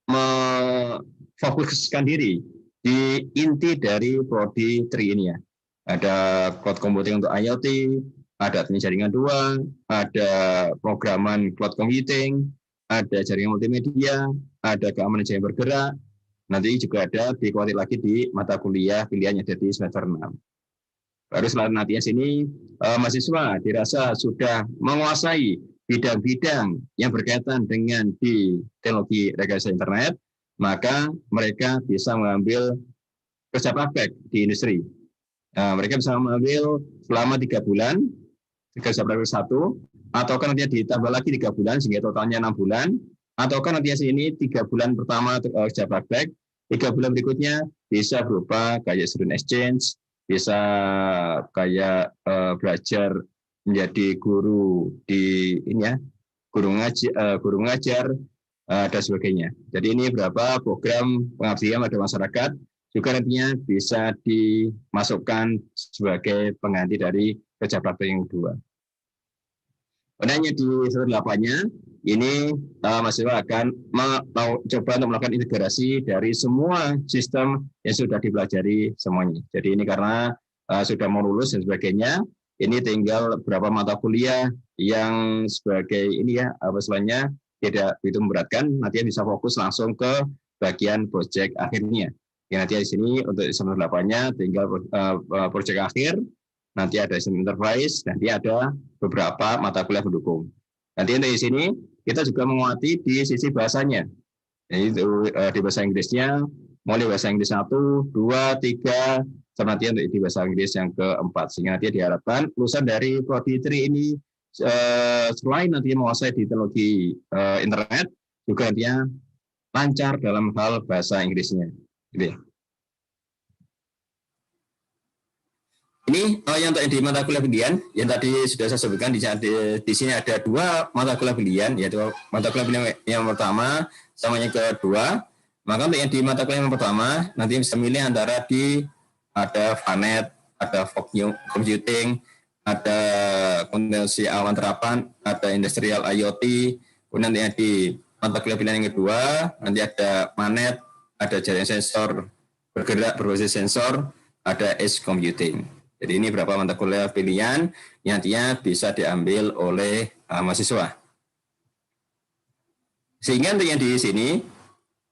memfokuskan diri di inti dari prodi 3 ini ya. Ada cloud computing untuk IoT, ada admin jaringan 2, ada programan cloud computing, ada jaringan multimedia, ada keamanan jaringan bergerak. Nanti juga ada dikuati lagi di mata kuliah pilihan yang ada di semester 6. Baru setelah nantinya sini mahasiswa dirasa sudah menguasai bidang-bidang yang berkaitan dengan di teknologi rekayasa internet, maka mereka bisa mengambil kerja praktek di industri. Mereka bisa mengambil selama 3 bulan, kerja praktek 1, ataukah nantinya ditambah lagi 3 bulan, sehingga totalnya 6 bulan, ataukah nantinya sini 3 bulan pertama kerja praktek, 3 bulan berikutnya bisa berupa kayak student exchange, bisa kayak belajar menjadi guru di ini ya, guru ngajar dan sebagainya. Jadi ini beberapa program pengabdian pada masyarakat juga nantinya bisa dimasukkan sebagai pengganti dari kerja praktek yang kedua. Kemudian di semester 8-nya ini mahasiswa akan coba untuk melakukan integrasi dari semua sistem yang sudah dipelajari semuanya. Jadi ini karena sudah mau lulus dan sebagainya, ini tinggal beberapa mata kuliah yang sebagai ini ya, istilahnya tidak begitu memberatkan, nanti bisa fokus langsung ke bagian proyek akhirnya. Ya, nanti di sini untuk semester 8-nya tinggal proyek akhir, nanti ada sistem interface, nanti ada beberapa mata kuliah pendukung. Nanti di sini kita juga menguati di sisi bahasanya. Jadi di bahasa Inggrisnya, mulai bahasa Inggris 1, 2, 3, sampai nanti untuk di bahasa Inggris yang keempat. Sehingga nanti diharapkan lulusan dari prodi 3 ini selain nanti menguasai di teknologi internet, juga nantinya lancar dalam hal bahasa Inggrisnya. Gitu ya. Ini yang untuk di mata kuliah pilihan yang tadi sudah saya sebutkan di sini ada 2 mata kuliah pilihan, yaitu mata kuliah pilihan yang pertama sama yang kedua. Maka untuk yang di mata kuliah yang pertama nanti bisa milih antara ada VANET, ada fog computing, ada kompetensi awan terapan, ada industrial IoT, kemudian nanti di mata kuliah pilihan yang kedua, nanti ada magnet, ada jaringan sensor bergerak berbasis sensor, ada edge computing. Jadi ini beberapa mata kuliah pilihan yang nantinya bisa diambil oleh mahasiswa. Sehingga untuk yang di sini,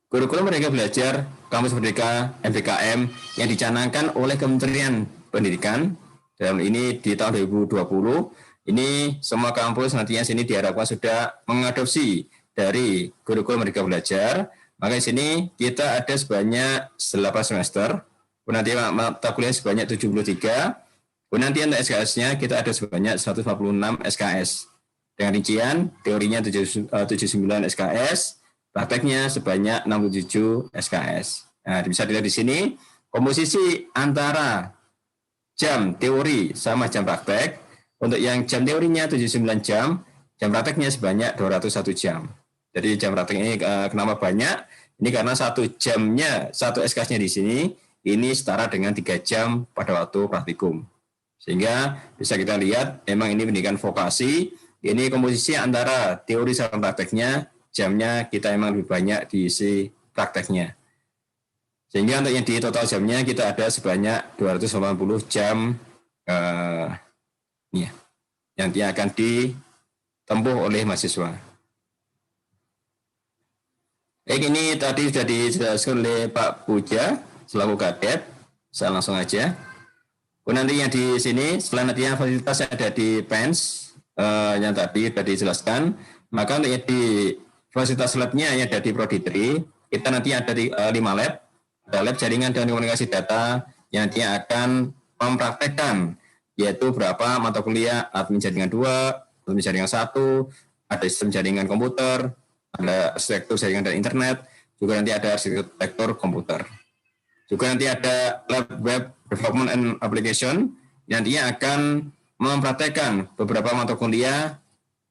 kurikulum Merdeka Belajar Kampus Merdeka MBKM yang dicanangkan oleh Kementerian Pendidikan dalam ini di tahun 2020, ini semua kampus nantinya sini diharapkan sudah mengadopsi dari kurikulum Merdeka Belajar. Maka di sini kita ada sebanyak 8 semester, nanti mata kuliah sebanyak 73, nanti untuk SKS-nya kita ada sebanyak 146 SKS. Dengan rincian, teorinya 79 SKS, prakteknya sebanyak 67 SKS. Nah, bisa dilihat di sini, komposisi antara jam teori sama jam praktek. Untuk yang jam teorinya 79 jam, jam prakteknya sebanyak 201 jam. Jadi jam praktek ini kenapa banyak? Ini karena 1 jamnya, 1 SKS-nya di sini, ini setara dengan 3 jam pada waktu praktikum. Sehingga bisa kita lihat, memang ini pendidikan vokasi, ini komposisi antara teori sama prakteknya, jamnya kita memang lebih banyak diisi prakteknya. Sehingga untuk yang di total jamnya kita ada sebanyak 280 jam yang akan ditempuh oleh mahasiswa. Ini tadi sudah dijelaskan oleh Pak Puja selaku Kadet. Saya langsung aja. Nanti yang di sini selain nantinya fasilitas yang ada di PENS yang tadi sudah dijelaskan, maka untuk yang di fasilitas labnya yang ada di Prodi 3, kita nanti ada di 5 lab. Ada lab jaringan dan komunikasi data yang nantinya akan mempraktekkan yaitu berapa mata kuliah admin jaringan 2, admin jaringan 1, ada sistem jaringan komputer, ada arsitektur jaringan dan internet, juga nanti ada arsitektur komputer. Juga nanti ada lab web development and application yang nantinya akan mempraktekkan beberapa mata kuliah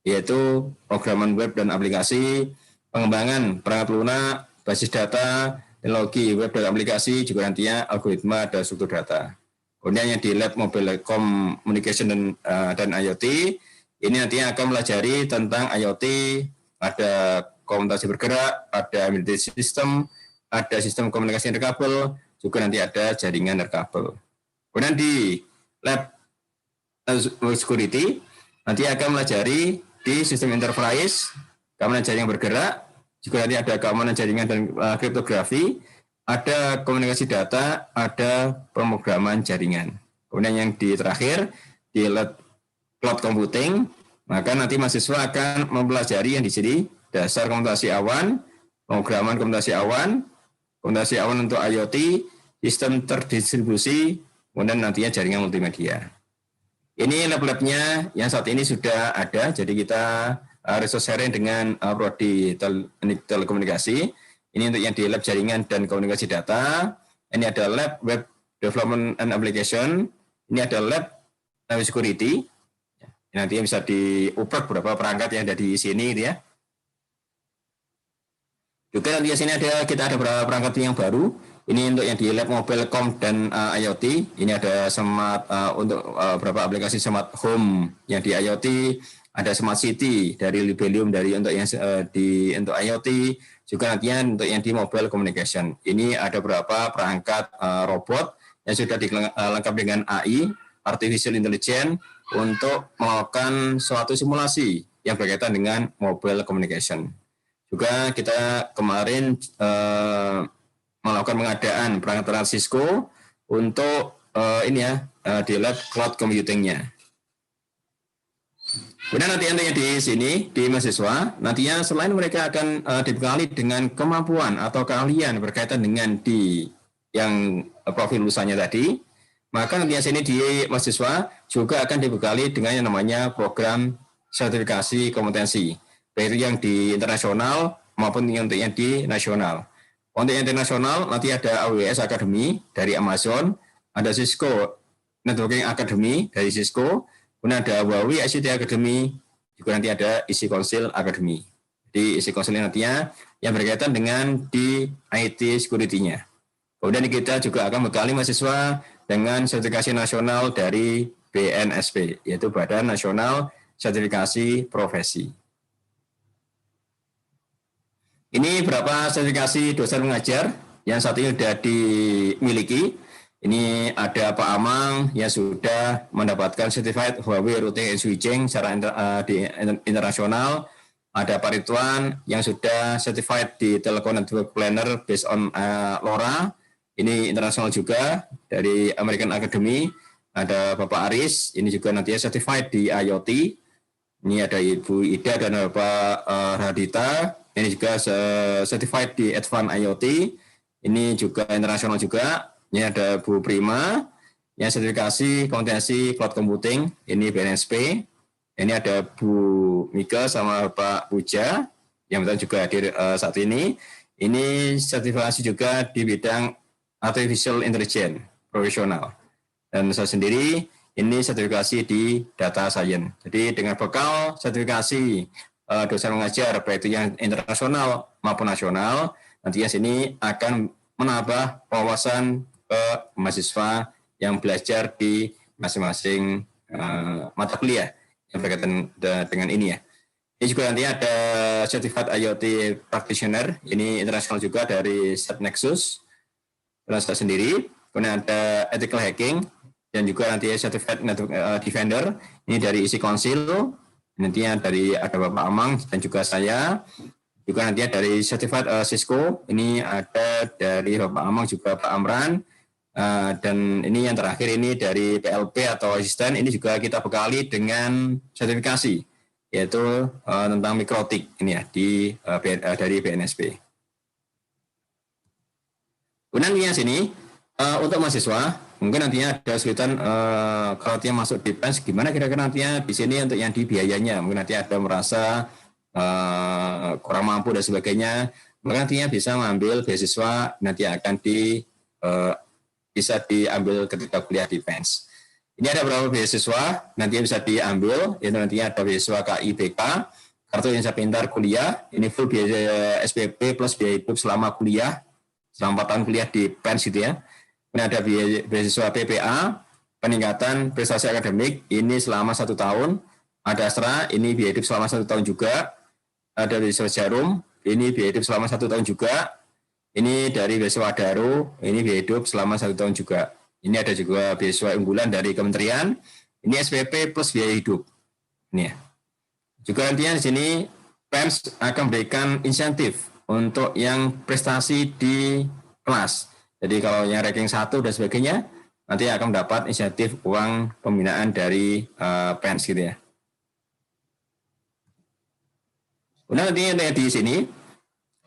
yaitu programan web dan aplikasi, pengembangan perangkat lunak, basis data, teknologi web dan aplikasi, juga nantinya algoritma dan struktur data. Kemudian yang di lab mobile communication dan IoT, ini nantinya akan melajari tentang IoT, ada komunikasi bergerak, ada embedded system, ada sistem komunikasi nirkabel, juga nanti ada jaringan nirkabel. Kemudian di lab security, nanti akan melajari di sistem enterprise, keamanan jaringan bergerak, juga nanti ada keamanan jaringan dan kriptografi, ada komunikasi data, ada pemrograman jaringan. Kemudian yang di terakhir, di lab cloud computing, maka nanti mahasiswa akan mempelajari yang di sini dasar komputasi awan, pemrograman komputasi awan untuk IoT, sistem terdistribusi, kemudian nantinya jaringan multimedia. Ini lab-labnya yang saat ini sudah ada, jadi kita resource sharing dengan Prodi Telekomunikasi. Ini untuk yang di lab jaringan dan komunikasi data. Ini ada lab web development and application. Ini ada lab security. Nanti bisa diuprek beberapa perangkat yang ada di sini, gitu ya. Juga nanti di sini kita ada beberapa perangkat yang baru. Ini untuk yang di lab mobile com dan IoT. Ini ada smart untuk beberapa aplikasi smart home yang di IoT. Ada smart city dari Libelium untuk yang untuk IoT. Juga nantinya untuk yang di mobile communication. Ini ada beberapa perangkat robot yang sudah dilengkapi dengan AI, artificial intelligence, untuk melakukan suatu simulasi yang berkaitan dengan mobile communication. Juga kita kemarin melakukan pengadaan perangkat Cisco untuk di lab cloud computing-nya. Kemudian nantinya di sini di mahasiswa, nantinya selain mereka akan dibekali dengan kemampuan atau keahlian berkaitan dengan di yang profil lulusannya tadi, maka nantinya sini di mahasiswa juga akan dibekali dengan yang namanya program sertifikasi kompetensi, baik itu yang di internasional maupun yang di nasional. Untuk yang internasional nanti ada AWS Academy dari Amazon, ada Cisco Networking Academy dari Cisco, kemudian ada Huawei ICT Academy, juga nanti ada IC Council Academy. Di IC Council nantinya yang berkaitan dengan di IT security-nya. Kemudian kita juga akan bekali mahasiswa dengan sertifikasi nasional dari BNSP, yaitu Badan Nasional Sertifikasi Profesi. Ini berapa sertifikasi dosen mengajar yang saat ini sudah dimiliki. Ini ada Pak Amang yang sudah mendapatkan Certified Huawei Routing and Switching secara internasional. Ada Pak Ridwan yang sudah Certified di Telecom Network Planner based on LoRa. Ini internasional juga dari American Academy. Ada Bapak Aris, ini juga nantinya Certified di IoT. Ini ada Ibu Ida dan Bapak Radita. Ini juga Certified di Advanced IoT. Ini juga internasional juga. Ini ada Bu Prima, yang sertifikasi kompetensi cloud computing, ini BNSP. Ini ada Bu Mika sama Pak Puja, yang juga hadir saat ini. Ini sertifikasi juga di bidang artificial intelligence profesional. Dan saya sendiri, ini sertifikasi di data science. Jadi dengan bekal sertifikasi dosen mengajar, baik itu yang internasional maupun nasional, nantinya sini akan menambah wawasan ke mahasiswa yang belajar di masing-masing mata kuliah yang berkaitan dengan ini ya. Ini juga nanti ada Certified IoT Practitioner, ini internasional juga dari SatNexus, dan saya sendiri. Kemudian ada Ethical Hacking, dan juga nanti Certified Network Defender, ini dari Isi Council, nantinya dari ada Bapak Amang dan juga saya. Juga nanti dari Certified Cisco, ini ada dari Bapak Amang juga Pak Amran, dan ini yang terakhir ini dari PLP atau asisten, ini juga kita bekali dengan sertifikasi, yaitu tentang mikrotik ini ya dari BNSP. Kemudian yang sini untuk mahasiswa, mungkin nantinya ada kesulitan kalau dia masuk di PENS, gimana kira-kira nantinya di sini untuk yang di biayanya, mungkin nanti ada merasa kurang mampu dan sebagainya, maka nantinya bisa mengambil beasiswa nanti akan bisa diambil ketika kuliah di PENS. Ini ada beberapa beasiswa nantinya bisa diambil, yaitu nantinya ada beasiswa KIBK, Kartu Indonesia Pintar Kuliah, ini full biaya SPP plus biaya hidup selama kuliah, selama 4 tahun kuliah di PENS gitu ya. Ini ada beasiswa PPA, peningkatan prestasi akademik, ini selama 1 tahun. Ada Astra, ini biaya hidup selama 1 tahun juga. Ada beasiswa Jarum, ini biaya hidup selama 1 tahun juga. Ini dari beasiswa Daru, ini biaya hidup selama 1 tahun juga. Ini ada juga beasiswa unggulan dari kementerian, ini SPP plus biaya hidup. Ini ya. Juga nantinya di sini PENS akan memberikan insentif untuk yang prestasi di kelas. Jadi kalau yang ranking 1 dan sebagainya, nanti akan mendapat insentif uang pembinaan dari PENS gitu ya. Kemudian nantinya di sini,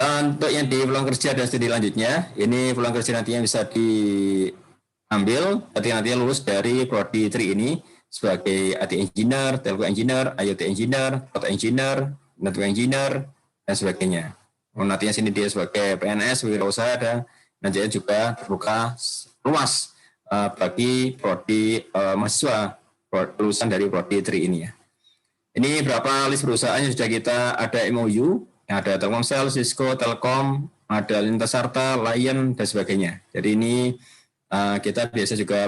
untuk yang di peluang kerja dan studi lanjutnya, ini peluang kerja nantinya bisa diambil ketika nantinya lulus dari Prodi 3 ini sebagai IT Engineer, Telco Engineer, IoT Engineer, Cloud Engineer, Network Engineer, dan sebagainya. Nantinya sini dia sebagai PNS, wirausaha, dan nantinya juga terbuka luas bagi Prodi mahasiswa lulusan dari Prodi 3 ini ya. Ini berapa list perusahaan yang sudah kita ada MOU, ada Telkomsel, Cisco, Telkom, ada Lintasarta, Lion, dan sebagainya. Jadi ini kita biasa juga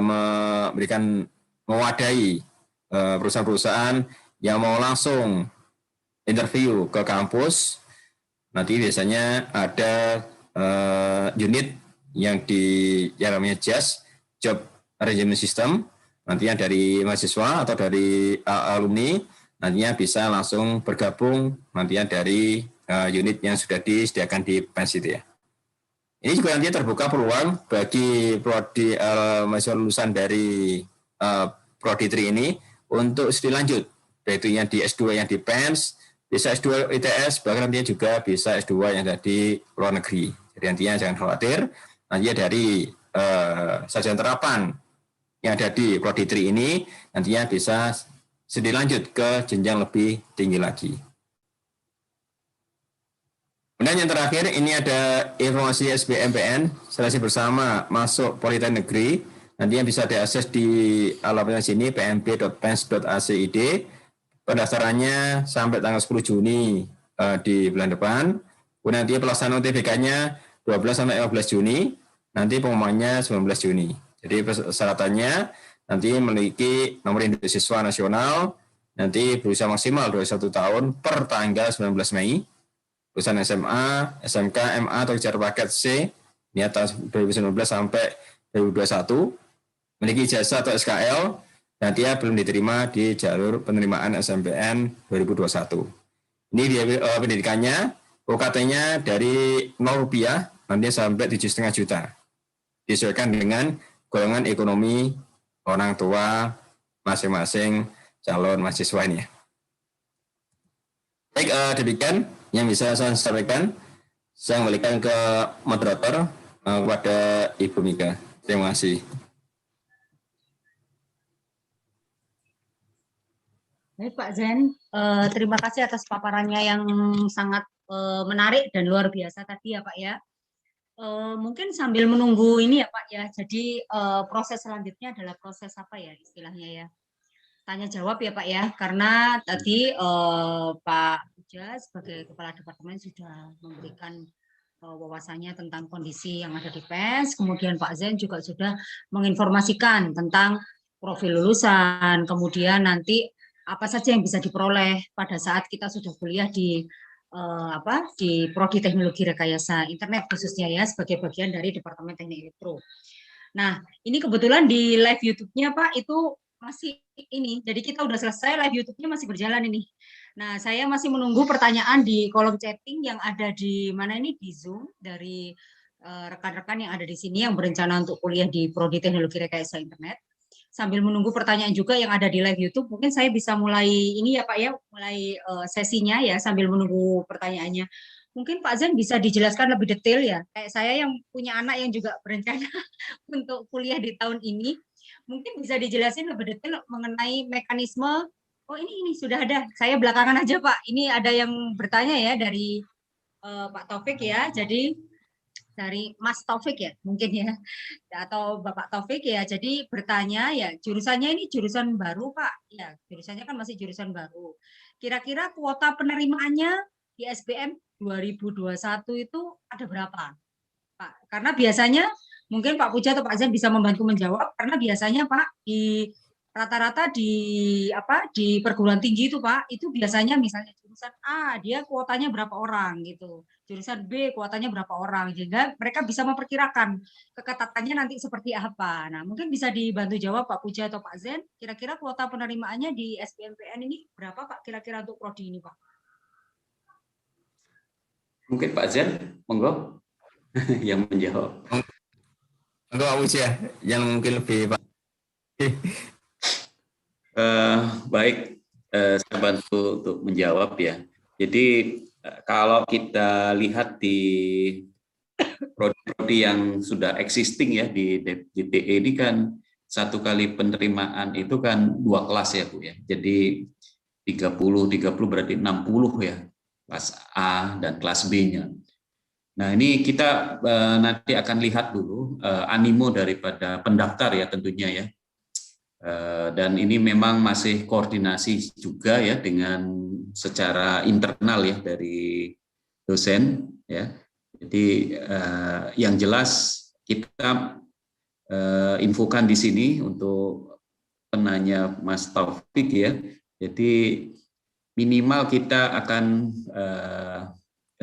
mewadahi perusahaan-perusahaan yang mau langsung interview ke kampus. Nanti biasanya ada unit yang namanya JAS, Job Arrangement System, nantinya dari mahasiswa atau dari alumni, nantinya bisa langsung bergabung nantinya dari unit yang sudah disediakan di PENS itu ya. Ini juga nantinya terbuka peluang bagi prodi mahasiswa lulusan dari Prodi 3 ini untuk studi lanjut, yaitu yang di S2 yang di PENS, bisa S2 ITS, bahkan nantinya juga bisa S2 yang ada di luar negeri. Jadi nantinya jangan khawatir, nantinya dari sarjana terapan yang ada di Prodi 3 ini nantinya bisa studi lanjut ke jenjang lebih tinggi lagi. Kemudian yang terakhir ini ada informasi SBMPTN seleksi bersama masuk Politeknik Negeri, nantinya bisa diakses di alamatnya sini pmb.pens.acid. Pendaftarannya sampai tanggal 10 Juni di bulan depan. Kemudian nanti pelaksanaan UTBK-nya 12 sampai 15 Juni, nanti pengumumannya 19 Juni. Jadi persyaratannya nanti memiliki nomor induk siswa nasional, nanti berusia maksimal 21 tahun per tanggal 19 Mei, lulusan SMA, SMK, MA atau kejar paket C, ini tahun 2019 sampai 2021, memiliki ijazah atau SKL, dan dia belum diterima di jalur penerimaan SNMPTN 2021. Ini dia pendidikannya, UKT-nya dari Rp0 nanti sampai 7,5 juta. Disesuaikan dengan golongan ekonomi orang tua masing-masing calon mahasiswa ini. Baik, demikian yang bisa saya sampaikan. Saya kembalikan ke moderator kepada Ibu Mika. Terima kasih. Baik Pak Zen, terima kasih atas paparannya yang sangat menarik dan luar biasa tadi ya Pak ya. Mungkin sambil menunggu ini ya Pak ya, jadi proses selanjutnya adalah proses apa ya istilahnya ya, tanya jawab ya Pak ya, karena tadi Pak Puja sebagai Kepala Departemen sudah memberikan wawasannya tentang kondisi yang ada di PES, kemudian Pak Zen juga sudah menginformasikan tentang profil lulusan, kemudian nanti apa saja yang bisa diperoleh pada saat kita sudah kuliah di di Prodi Teknologi Rekayasa Internet khususnya ya, sebagai bagian dari Departemen Teknik Elektro. Nah, ini kebetulan di live YouTube-nya Pak itu masih ini, jadi kita udah selesai, live YouTube-nya masih berjalan ini. Nah, saya masih menunggu pertanyaan di kolom chatting yang ada di mana ini, di Zoom, dari rekan-rekan yang ada di sini yang berencana untuk kuliah di Prodi Teknologi Rekayasa Internet. Sambil menunggu pertanyaan juga yang ada di live YouTube, mungkin saya bisa mulai ini ya Pak ya, mulai sesinya ya sambil menunggu pertanyaannya. Mungkin Pak Zen bisa dijelaskan lebih detail ya, kayak saya yang punya anak yang juga berencana untuk kuliah di tahun ini, mungkin bisa dijelasin lebih detail mengenai mekanisme. Oh ini sudah ada, saya belakangan aja Pak, ini ada yang bertanya ya dari Pak Taufik ya, jadi dari Mas Taufik ya mungkin ya, atau Bapak Taufik ya, jadi bertanya ya, jurusannya ini jurusan baru Pak ya, jurusannya kan masih jurusan baru, kira-kira kuota penerimaannya di SBM 2021 itu ada berapa Pak? Karena biasanya mungkin Pak Puja atau Pak Zen bisa membantu menjawab, karena biasanya Pak di rata-rata di perguruan tinggi itu Pak, itu biasanya misalnya jurusan A dia kuotanya berapa orang gitu, jurusan B kuotanya berapa orang, sehingga mereka bisa memperkirakan keketatannya nanti seperti apa. Nah, mungkin bisa dibantu jawab Pak Puja atau Pak Zen, kira-kira kuota penerimaannya di SBMPTN ini berapa Pak kira-kira untuk prodi ini Pak? Mungkin Pak Zen, monggo yang menjawab. Monggo Pak Puja, yang mungkin lebih Pak. Baik, saya bantu untuk menjawab ya. Jadi kalau kita lihat di prodi-prodi yang sudah existing ya di DTE ini kan satu kali penerimaan itu kan 2 kelas ya Bu ya. Jadi 30 berarti 60 ya, kelas A dan kelas B-nya. Nah ini kita nanti akan lihat dulu animo daripada pendaftar ya tentunya ya. Dan ini memang masih koordinasi juga ya dengan secara internal ya dari dosen ya. Jadi yang jelas kita infokan di sini untuk penanya Mas Taufik ya. Jadi minimal kita akan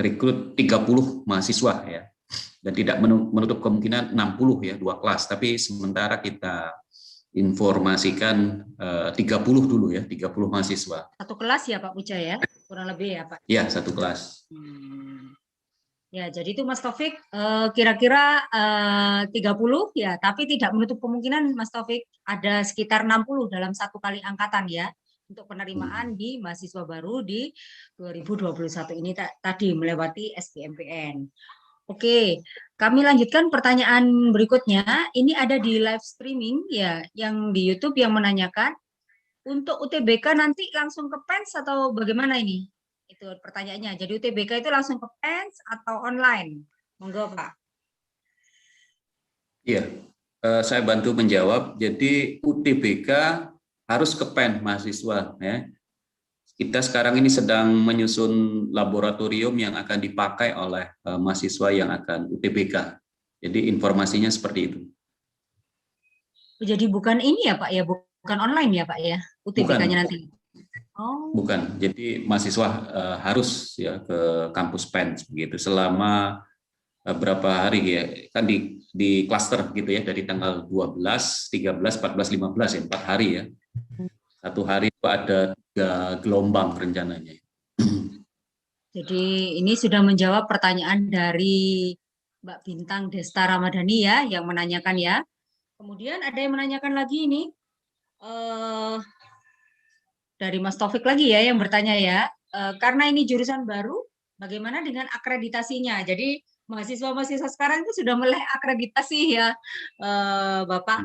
rekrut 30 mahasiswa ya. Dan tidak menutup kemungkinan 60 ya, 2 kelas, tapi sementara kita informasikan 30 dulu ya, 30 mahasiswa. Satu kelas ya Pak Puja ya, kurang lebih ya Pak? Ya, satu kelas. Ya, jadi itu Mas Taufik kira-kira 30 ya, tapi tidak menutup kemungkinan Mas Taufik ada sekitar 60 dalam satu kali angkatan ya, untuk penerimaan di mahasiswa baru di 2021 ini tadi melewati SBMPTN. Oke, kami lanjutkan pertanyaan berikutnya. Ini ada di live streaming ya, yang di YouTube yang menanyakan, untuk UTBK nanti langsung ke PENS atau bagaimana ini? Itu pertanyaannya. Jadi UTBK itu langsung ke PENS atau online? Monggo Pak. Iya, saya bantu menjawab. Jadi UTBK harus ke PEN mahasiswa ya. Kita sekarang ini sedang menyusun laboratorium yang akan dipakai oleh mahasiswa yang akan UTBK. Jadi informasinya seperti itu. Jadi bukan ini ya Pak ya, bukan online ya Pak ya, UTBK-nya nanti. Oh. Bukan. Jadi mahasiswa harus ya ke kampus PEN begitu selama berapa hari ya, kan di klaster gitu ya, dari tanggal 12, 13, 14, 15 ya, 4 hari ya. Satu hari itu ada 3 gelombang rencananya. Jadi ini sudah menjawab pertanyaan dari Mbak Bintang Desta Ramadhani ya, yang menanyakan ya. Kemudian ada yang menanyakan lagi ini, dari Mas Taufik lagi ya yang bertanya ya, karena ini jurusan baru, bagaimana dengan akreditasinya? Jadi mahasiswa-mahasiswa sekarang itu sudah melek akreditasi ya, Bapak,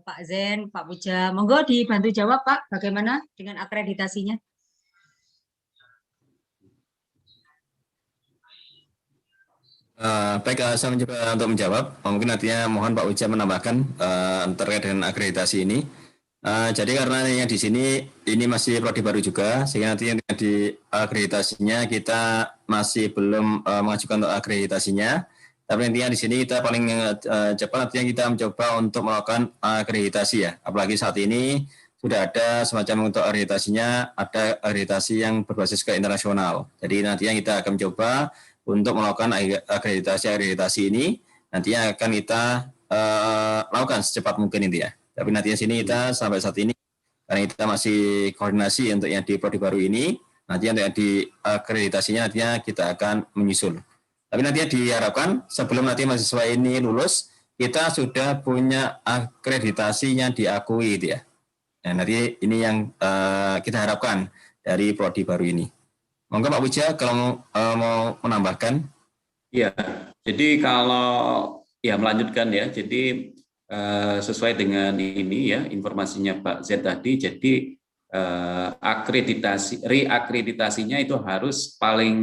Pak Zen, Pak Puja. Monggo dibantu jawab Pak, bagaimana dengan akreditasinya? Baik, saya mencoba untuk menjawab. Mungkin nantinya mohon Pak Uja menambahkan terkait dengan akreditasi ini. Jadi karena yang di sini ini masih prodi baru juga, sehingga nanti yang di akreditasinya kita masih belum mengajukan untuk akreditasinya. Tapi nantinya di sini kita paling cepat nantinya kita mencoba untuk melakukan akreditasi ya. Apalagi saat ini sudah ada semacam untuk akreditasinya, ada akreditasi yang berbasis ke internasional. Jadi nantinya kita akan mencoba untuk melakukan akreditasi ini, nantinya akan kita lakukan secepat mungkin ini ya. Tapi nantinya sini kita sampai saat ini, karena kita masih koordinasi untuk yang di prodi baru ini, nanti yang di akreditasinya nantinya kita akan menyusul. Tapi nantinya diharapkan sebelum nanti mahasiswa ini lulus, kita sudah punya akreditasi yang diakui itu ya. Nah, nanti ini yang kita harapkan dari prodi baru ini. Monggo Pak Wija kalau mau menambahkan. Ya, jadi kalau ya melanjutkan ya, jadi sesuai dengan ini ya informasinya Pak Z tadi, jadi reakreditasinya itu harus paling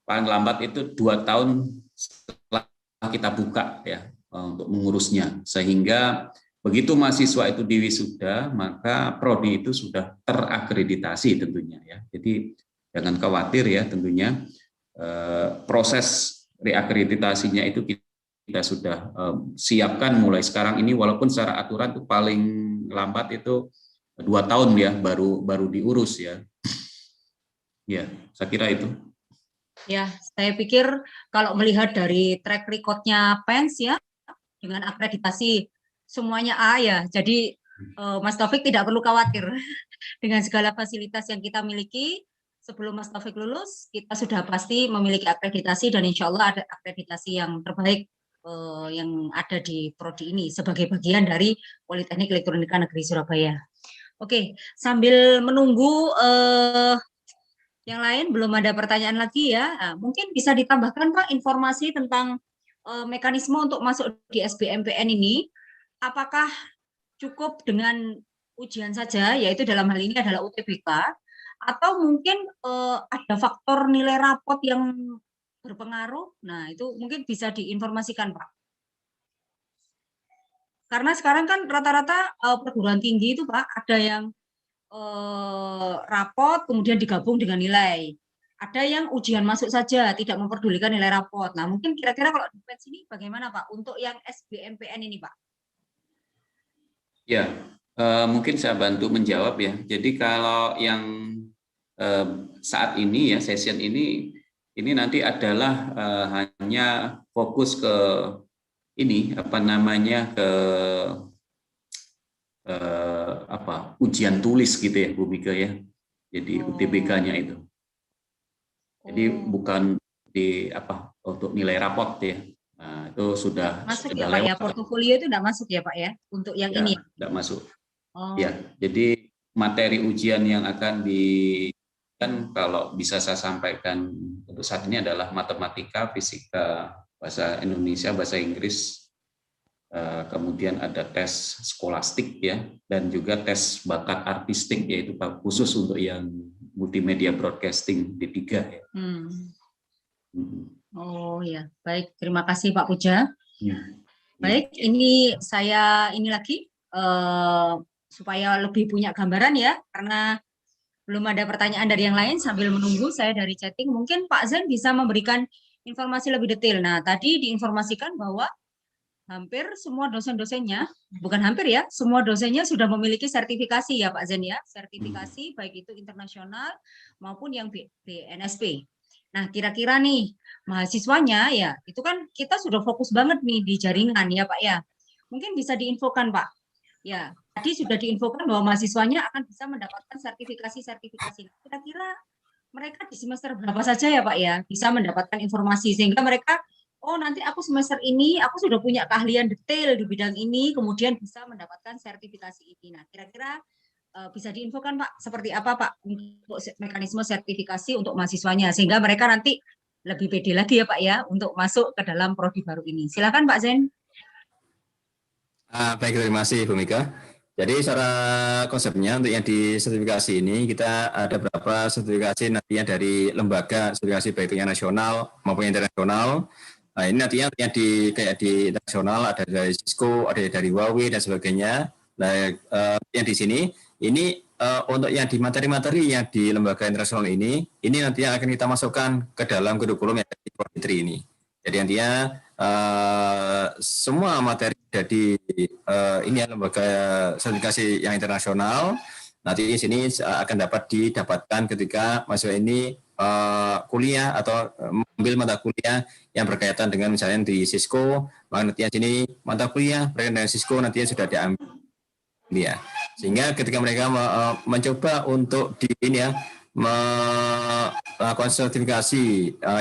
lambat itu 2 tahun setelah kita buka ya untuk mengurusnya, sehingga begitu mahasiswa itu diwisuda maka prodi itu sudah terakreditasi tentunya ya. Jadi jangan khawatir ya, tentunya proses reakreditasinya itu kita sudah siapkan mulai sekarang ini, walaupun secara aturan itu paling lambat itu 2 tahun ya baru diurus ya. Ya, saya kira itu. Ya, saya pikir kalau melihat dari track record-nya PENS ya, dengan akreditasi semuanya A ya. Jadi Mas Taufik tidak perlu khawatir dengan segala fasilitas yang kita miliki. Sebelum Mas Taufik lulus, kita sudah pasti memiliki akreditasi dan insya Allah ada akreditasi yang terbaik yang ada di prodi ini sebagai bagian dari Politeknik Elektronika Negeri Surabaya. Oke, sambil menunggu yang lain belum ada pertanyaan lagi ya. Nah, mungkin bisa ditambahkan Pak informasi tentang mekanisme untuk masuk di SBMPTN ini. Apakah cukup dengan ujian saja, yaitu dalam hal ini adalah UTBK, atau mungkin ada faktor nilai rapot yang berpengaruh? Nah, itu mungkin bisa diinformasikan, Pak. Karena sekarang kan rata-rata perguruan tinggi itu, Pak, ada yang rapot kemudian digabung dengan nilai. Ada yang ujian masuk saja, tidak memperdulikan nilai rapot. Nah, mungkin kira-kira kalau di PENS ini bagaimana, Pak, untuk yang SBMPN ini, Pak? Ya, mungkin saya bantu menjawab ya. Jadi kalau yang saat ini ya, session ini nanti adalah hanya fokus ke ini apa namanya ke ujian tulis gitu ya Bu Mika ya. Jadi UTBK-nya itu. Jadi bukan di untuk nilai rapot ya. Nah, itu sudah masuk sudah ya Pak lewat. ya, portofolio itu tidak masuk ya Pak ya untuk yang ini. Tidak masuk. Ya, jadi materi ujian yang akan kan kalau bisa saya sampaikan untuk saat ini adalah matematika, fisika, bahasa Indonesia, bahasa Inggris, kemudian ada tes skolastik ya, dan juga tes bakat artistik yaitu khusus untuk yang multimedia broadcasting D3 ya. Oh ya, baik, terima kasih Pak Puja. Baik, Ya. ini saya lagi supaya lebih punya gambaran ya, karena belum ada pertanyaan dari yang lain. Sambil menunggu saya dari chatting, mungkin Pak Zen bisa memberikan informasi lebih detail. Nah, tadi diinformasikan bahwa hampir semua dosen-dosennya, bukan hampir ya, semua dosennya sudah memiliki sertifikasi ya Pak Zen ya, sertifikasi baik itu internasional maupun yang BNSP. Nah, kira-kira nih mahasiswanya ya, itu kan kita sudah fokus banget nih di jaringan ya Pak ya. Mungkin bisa diinfokan Pak. Ya, tadi sudah diinfokan bahwa mahasiswanya akan bisa mendapatkan sertifikasi-sertifikasi. Kira-kira mereka di semester berapa saja ya Pak ya bisa mendapatkan informasi sehingga mereka oh nanti aku semester ini aku sudah punya keahlian detail di bidang ini kemudian bisa mendapatkan sertifikasi ini. Nah, kira-kira bisa diinfokan Pak seperti apa Pak untuk mekanisme sertifikasi untuk mahasiswanya sehingga mereka nanti lebih pede lagi ya Pak ya untuk masuk ke dalam prodi baru ini. Silakan Pak Zen. Baik, terima kasih Bu Mika. Jadi secara konsepnya untuk yang di sertifikasi ini kita ada beberapa sertifikasi nantinya dari lembaga sertifikasi baik itu yang nasional maupun yang internasional. Nah, ini nantinya yang kayak di internasional ada dari Cisco, ada dari Huawei dan sebagainya. Nah, yang di sini ini untuk yang di materi-materi yang di lembaga internasional ini nantinya akan kita masukkan ke dalam kurikulum yang di Prodi 3 ini. Jadi nantinya semua materi dari ini ya, lembaga sertifikasi yang internasional nanti di sini akan dapat didapatkan ketika mahasiswa ini kuliah atau mengambil mata kuliah yang berkaitan dengan misalnya di Cisco, maka nantinya sini mata kuliah berkaitan dengan Cisco nantinya sudah diambil ya. Sehingga ketika mereka mencoba untuk di ini ya melakukan sertifikasi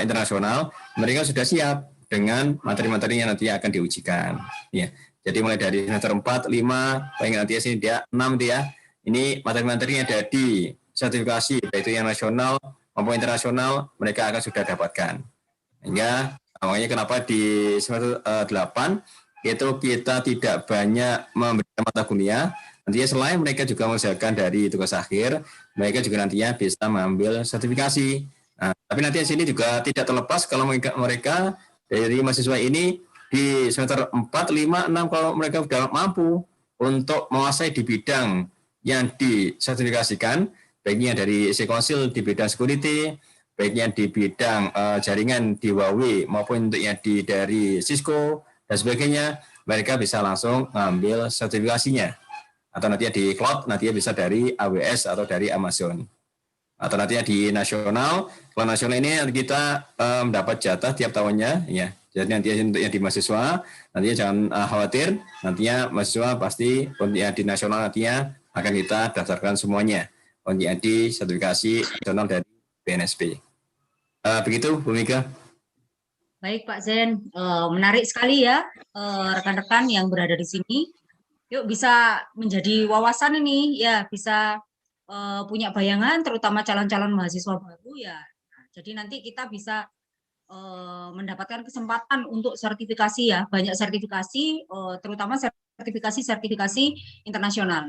internasional, mereka sudah siap dengan materi-materi yang nanti akan diujikan. Ya, jadi mulai dari semester 4, 5, paling nanti sini dia 6 dia. Ini materi-materi yang ada di sertifikasi, baik itu yang nasional maupun internasional, mereka akan sudah dapatkan. Hingga makanya kenapa di semester 8 itu kita tidak banyak memberikan mata kuliah. Nantinya selain mereka juga mengerjakan dari tugas akhir, mereka juga nantinya bisa mengambil sertifikasi. Nah, tapi nanti di sini juga tidak terlepas kalau mereka dari mahasiswa ini di semester 4, 5, 6 kalau mereka sudah mampu untuk menguasai di bidang yang disertifikasikan, baiknya dari Sekonsil di bidang security, baiknya di bidang jaringan di Huawei maupun untuk yang dari Cisco dan sebagainya, mereka bisa langsung mengambil sertifikasinya. Atau nantinya di cloud, nantinya bisa dari AWS atau dari Amazon. Atau nantinya di nasional, kalau nasional ini kita mendapat jatah tiap tahunnya, ya. Jadi nantinya untuk yang di mahasiswa, nantinya jangan khawatir, nantinya mahasiswa pasti untuk yang di nasional nantinya akan kita daftarkan semuanya. Untuk yang di sertifikasi nasional dari BNSP. Begitu, Bu Mika. Baik Pak Zen, menarik sekali ya rekan-rekan yang berada di sini. Yuk bisa menjadi wawasan ini ya, bisa punya bayangan terutama calon-calon mahasiswa baru ya. Jadi nanti kita bisa mendapatkan kesempatan untuk sertifikasi ya, banyak sertifikasi terutama sertifikasi internasional.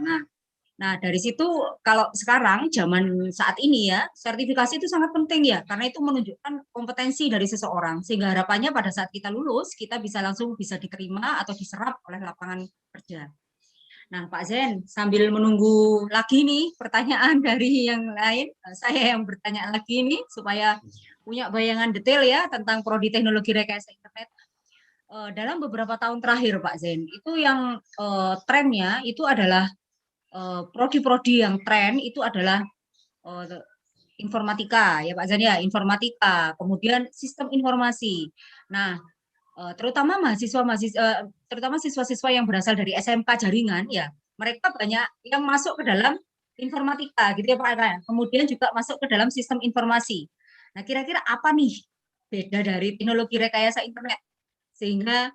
Nah, dari situ kalau sekarang zaman saat ini ya, sertifikasi itu sangat penting ya, karena itu menunjukkan kompetensi dari seseorang. Sehingga harapannya pada saat kita lulus, kita bisa langsung bisa diterima atau diserap oleh lapangan kerja. Nah, Pak Zen, sambil menunggu lagi nih pertanyaan dari yang lain, saya yang bertanya lagi nih, supaya punya bayangan detail ya tentang Prodi Teknologi Rekayasa Internet. Dalam beberapa tahun terakhir, Pak Zen, itu yang trennya itu adalah prodi-prodi yang tren itu adalah informatika ya Pak Zen ya, informatika, kemudian sistem informasi. Nah, terutama terutama siswa-siswa yang berasal dari SMK jaringan ya, mereka banyak yang masuk ke dalam informatika gitu ya Pak. Kemudian juga masuk ke dalam sistem informasi. Nah, kira-kira apa nih beda dari teknologi rekayasa internet sehingga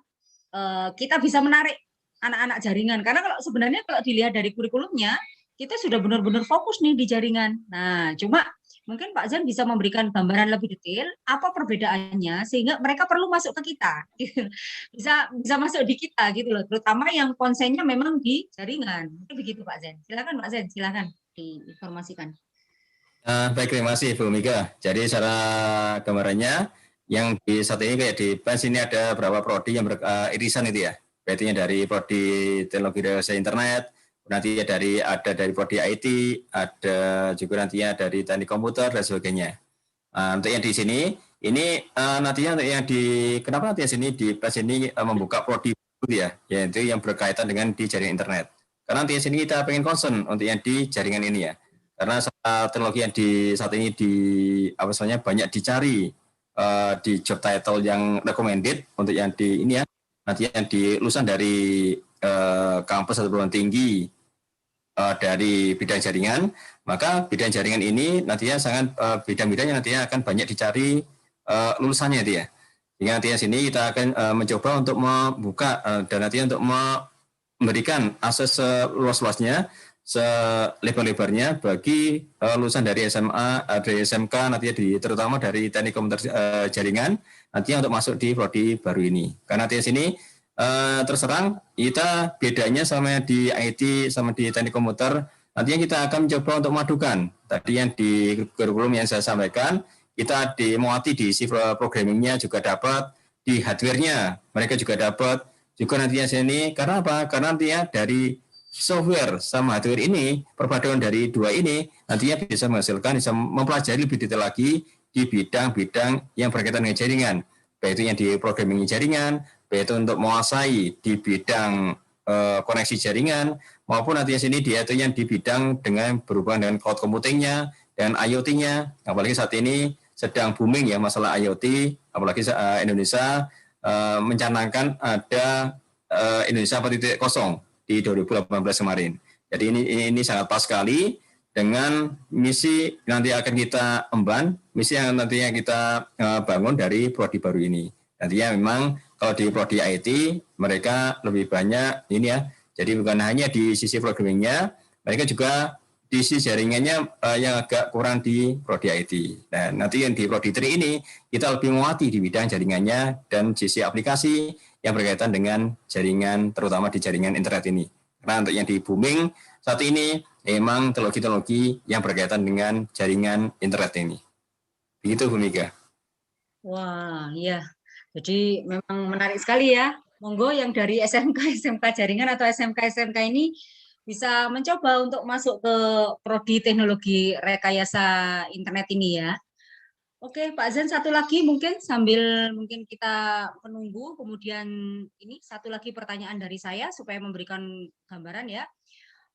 kita bisa menarik anak-anak jaringan, karena sebenarnya kalau dilihat dari kurikulumnya kita sudah benar-benar fokus nih di jaringan. Nah, cuma mungkin Pak Zen bisa memberikan gambaran lebih detail apa perbedaannya sehingga mereka perlu masuk ke kita, bisa masuk di kita gitu loh, terutama yang konsennya memang di jaringan. Begitu Pak Zen. Silakan Pak Zen, silakan diinformasikan. Baik, terima kasih Bu Mika. Jadi secara gambarannya yang di saat ini kayak di PANS ini ada berapa prodi yang irisan itu ya. Berarti dari prodi teknologi rekayasa internet, nanti ada dari prodi IT, ada juga nantinya dari teknik komputer dan sebagainya. Untuk yang di sini, ini nantinya untuk yang di kenapa nanti di sini di PAS ini membuka prodi ya, yaitu yang berkaitan dengan di jaringan internet. Karena nanti sini kita pengen concern untuk yang di jaringan ini ya. Karena teknologi yang di saat ini banyak dicari di job title yang recommended untuk yang di ini ya, nanti yang di lulusan dari kampus atau perguruan tinggi dari bidang jaringan, maka bidang jaringan ini nantinya sangat bidang-bidangnya nantinya akan banyak dicari lulusannya itu ya. Hingga nantinya sini kita akan mencoba untuk membuka dan nantinya untuk memberikan akses seluas-luasnya, selebar-lebarnya bagi lulusan dari SMA, dari SMK nantinya terutama dari teknik komputer jaringan nantinya untuk masuk di prodi baru ini. Karena nantinya sini terus terang kita bedanya sama di IT sama di teknik komputer, nantinya kita akan mencoba untuk memadukan tadi yang di kurikulum yang saya sampaikan, kita dimuati di si programmingnya juga dapat, di hardware-nya mereka juga dapat, juga nantinya sini karena apa? Karena nantinya dari software sama hardware ini, perpaduan dari dua ini nantinya bisa menghasilkan, bisa mempelajari lebih detail lagi di bidang-bidang yang berkaitan dengan jaringan, baik itu yang di programming jaringan, yaitu untuk menguasai di bidang koneksi jaringan, maupun nantinya sini dia itu yang di bidang dengan berhubungan dengan cloud computing-nya dan IoT-nya. Apalagi saat ini sedang booming ya masalah IoT, apalagi Indonesia mencanangkan ada Indonesia 4.0 di 2018 kemarin. Jadi ini sangat pas sekali dengan misi nanti akan kita emban, misi yang nantinya kita bangun dari prodi baru ini. Nantinya memang kalau di prodi IT mereka lebih banyak ini ya. Jadi bukan hanya di sisi programmingnya, mereka juga di sisi jaringannya yang agak kurang di prodi IT. Dan nanti yang di prodi 3 ini kita lebih menguati di bidang jaringannya dan sisi aplikasi yang berkaitan dengan jaringan, terutama di jaringan internet ini. Karena untuk yang di booming saat ini memang teknologi-teknologi yang berkaitan dengan jaringan internet ini. Begitu Bu Mika. Wah, iya. Jadi memang menarik sekali ya. Monggo yang dari SMK jaringan atau SMK ini bisa mencoba untuk masuk ke prodi teknologi rekayasa internet ini ya. Oke, Pak Zen, satu lagi mungkin sambil mungkin kita menunggu, kemudian ini satu lagi pertanyaan dari saya supaya memberikan gambaran ya.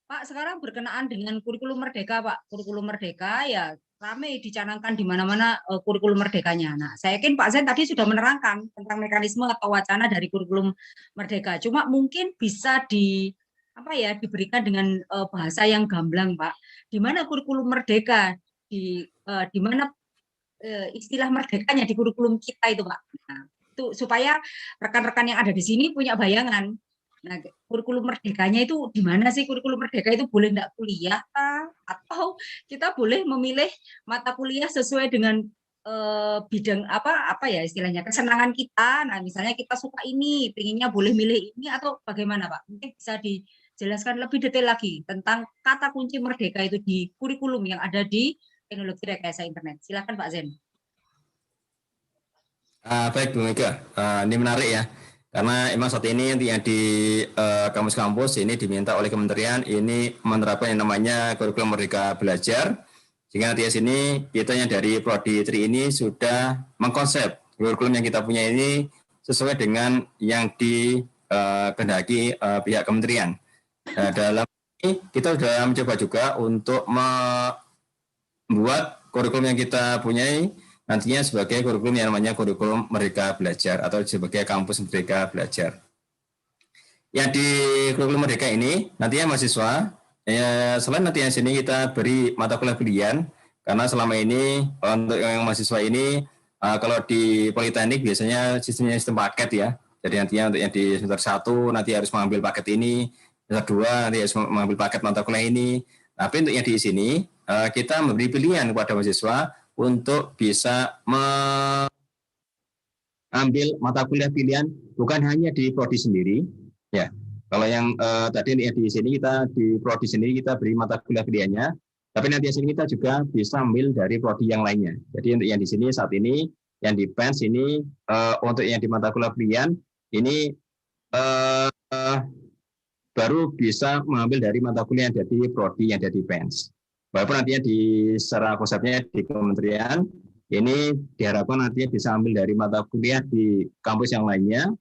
Pak, sekarang berkenaan dengan kurikulum merdeka, Pak. Kurikulum merdeka ya ramai dicanangkan di mana-mana kurikulum merdekanya. Nah, saya yakin Pak Zen tadi sudah menerangkan tentang mekanisme atau wacana dari kurikulum merdeka. Cuma mungkin bisa diberikan dengan bahasa yang gamblang, Pak. Di mana kurikulum merdeka, di mana istilah merdekanya di kurikulum kita itu, Pak. Nah, itu supaya rekan-rekan yang ada di sini punya bayangan. Nah, kurikulum merdekanya itu di mana sih? Kurikulum merdeka itu boleh enggak kuliah atau kita boleh memilih mata kuliah sesuai dengan bidang apa ya istilahnya kesenangan kita. Nah, misalnya kita suka ini, pinginnya boleh milih ini atau bagaimana, Pak? Mungkin bisa dijelaskan lebih detail lagi tentang kata kunci merdeka itu di kurikulum yang ada di teknologi rekayasa internet. Silakan Pak Zen. Baik Bu Mega, ini menarik ya. Karena emang saat ini yang di kampus-kampus ini diminta oleh kementerian ini menerapkan yang namanya kurikulum Merdeka Belajar. Sehingga nanti di sini kita yang dari prodi 3 ini sudah mengkonsep kurikulum yang kita punya ini sesuai dengan yang dikehendaki pihak kementerian. Nah, dalam ini kita sudah mencoba juga untuk membuat kurikulum yang kita punyai nantinya sebagai kurikulum yang namanya kurikulum Merdeka Belajar atau sebagai kampus Merdeka Belajar. Yang di kurikulum Merdeka ini nantinya mahasiswa selain nanti yang sini kita beri mata kuliah pilihan, karena selama ini untuk yang mahasiswa ini kalau di Politeknik biasanya sistem paket ya. Jadi nantinya untuk yang di semester 1 nanti harus mengambil paket ini, semester 2 nanti harus mengambil paket mata kuliah ini. Tapi untuk yang di sini kita memberi pilihan kepada mahasiswa untuk bisa mengambil mata kuliah pilihan bukan hanya di prodi sendiri ya. Kalau yang tadi di sini kita di prodi sendiri kita beri mata kuliah pilihannya, tapi nanti di sini kita juga bisa ambil dari prodi yang lainnya. Jadi untuk yang di sini saat ini yang di PENS ini untuk yang di mata kuliah pilihan ini baru bisa mengambil dari mata kuliah yang ada di prodi yang ada di PENS. Walaupun nantinya di secara konsepnya di kementerian ini diharapkan nantinya bisa ambil dari mata kuliah di kampus yang lainnya,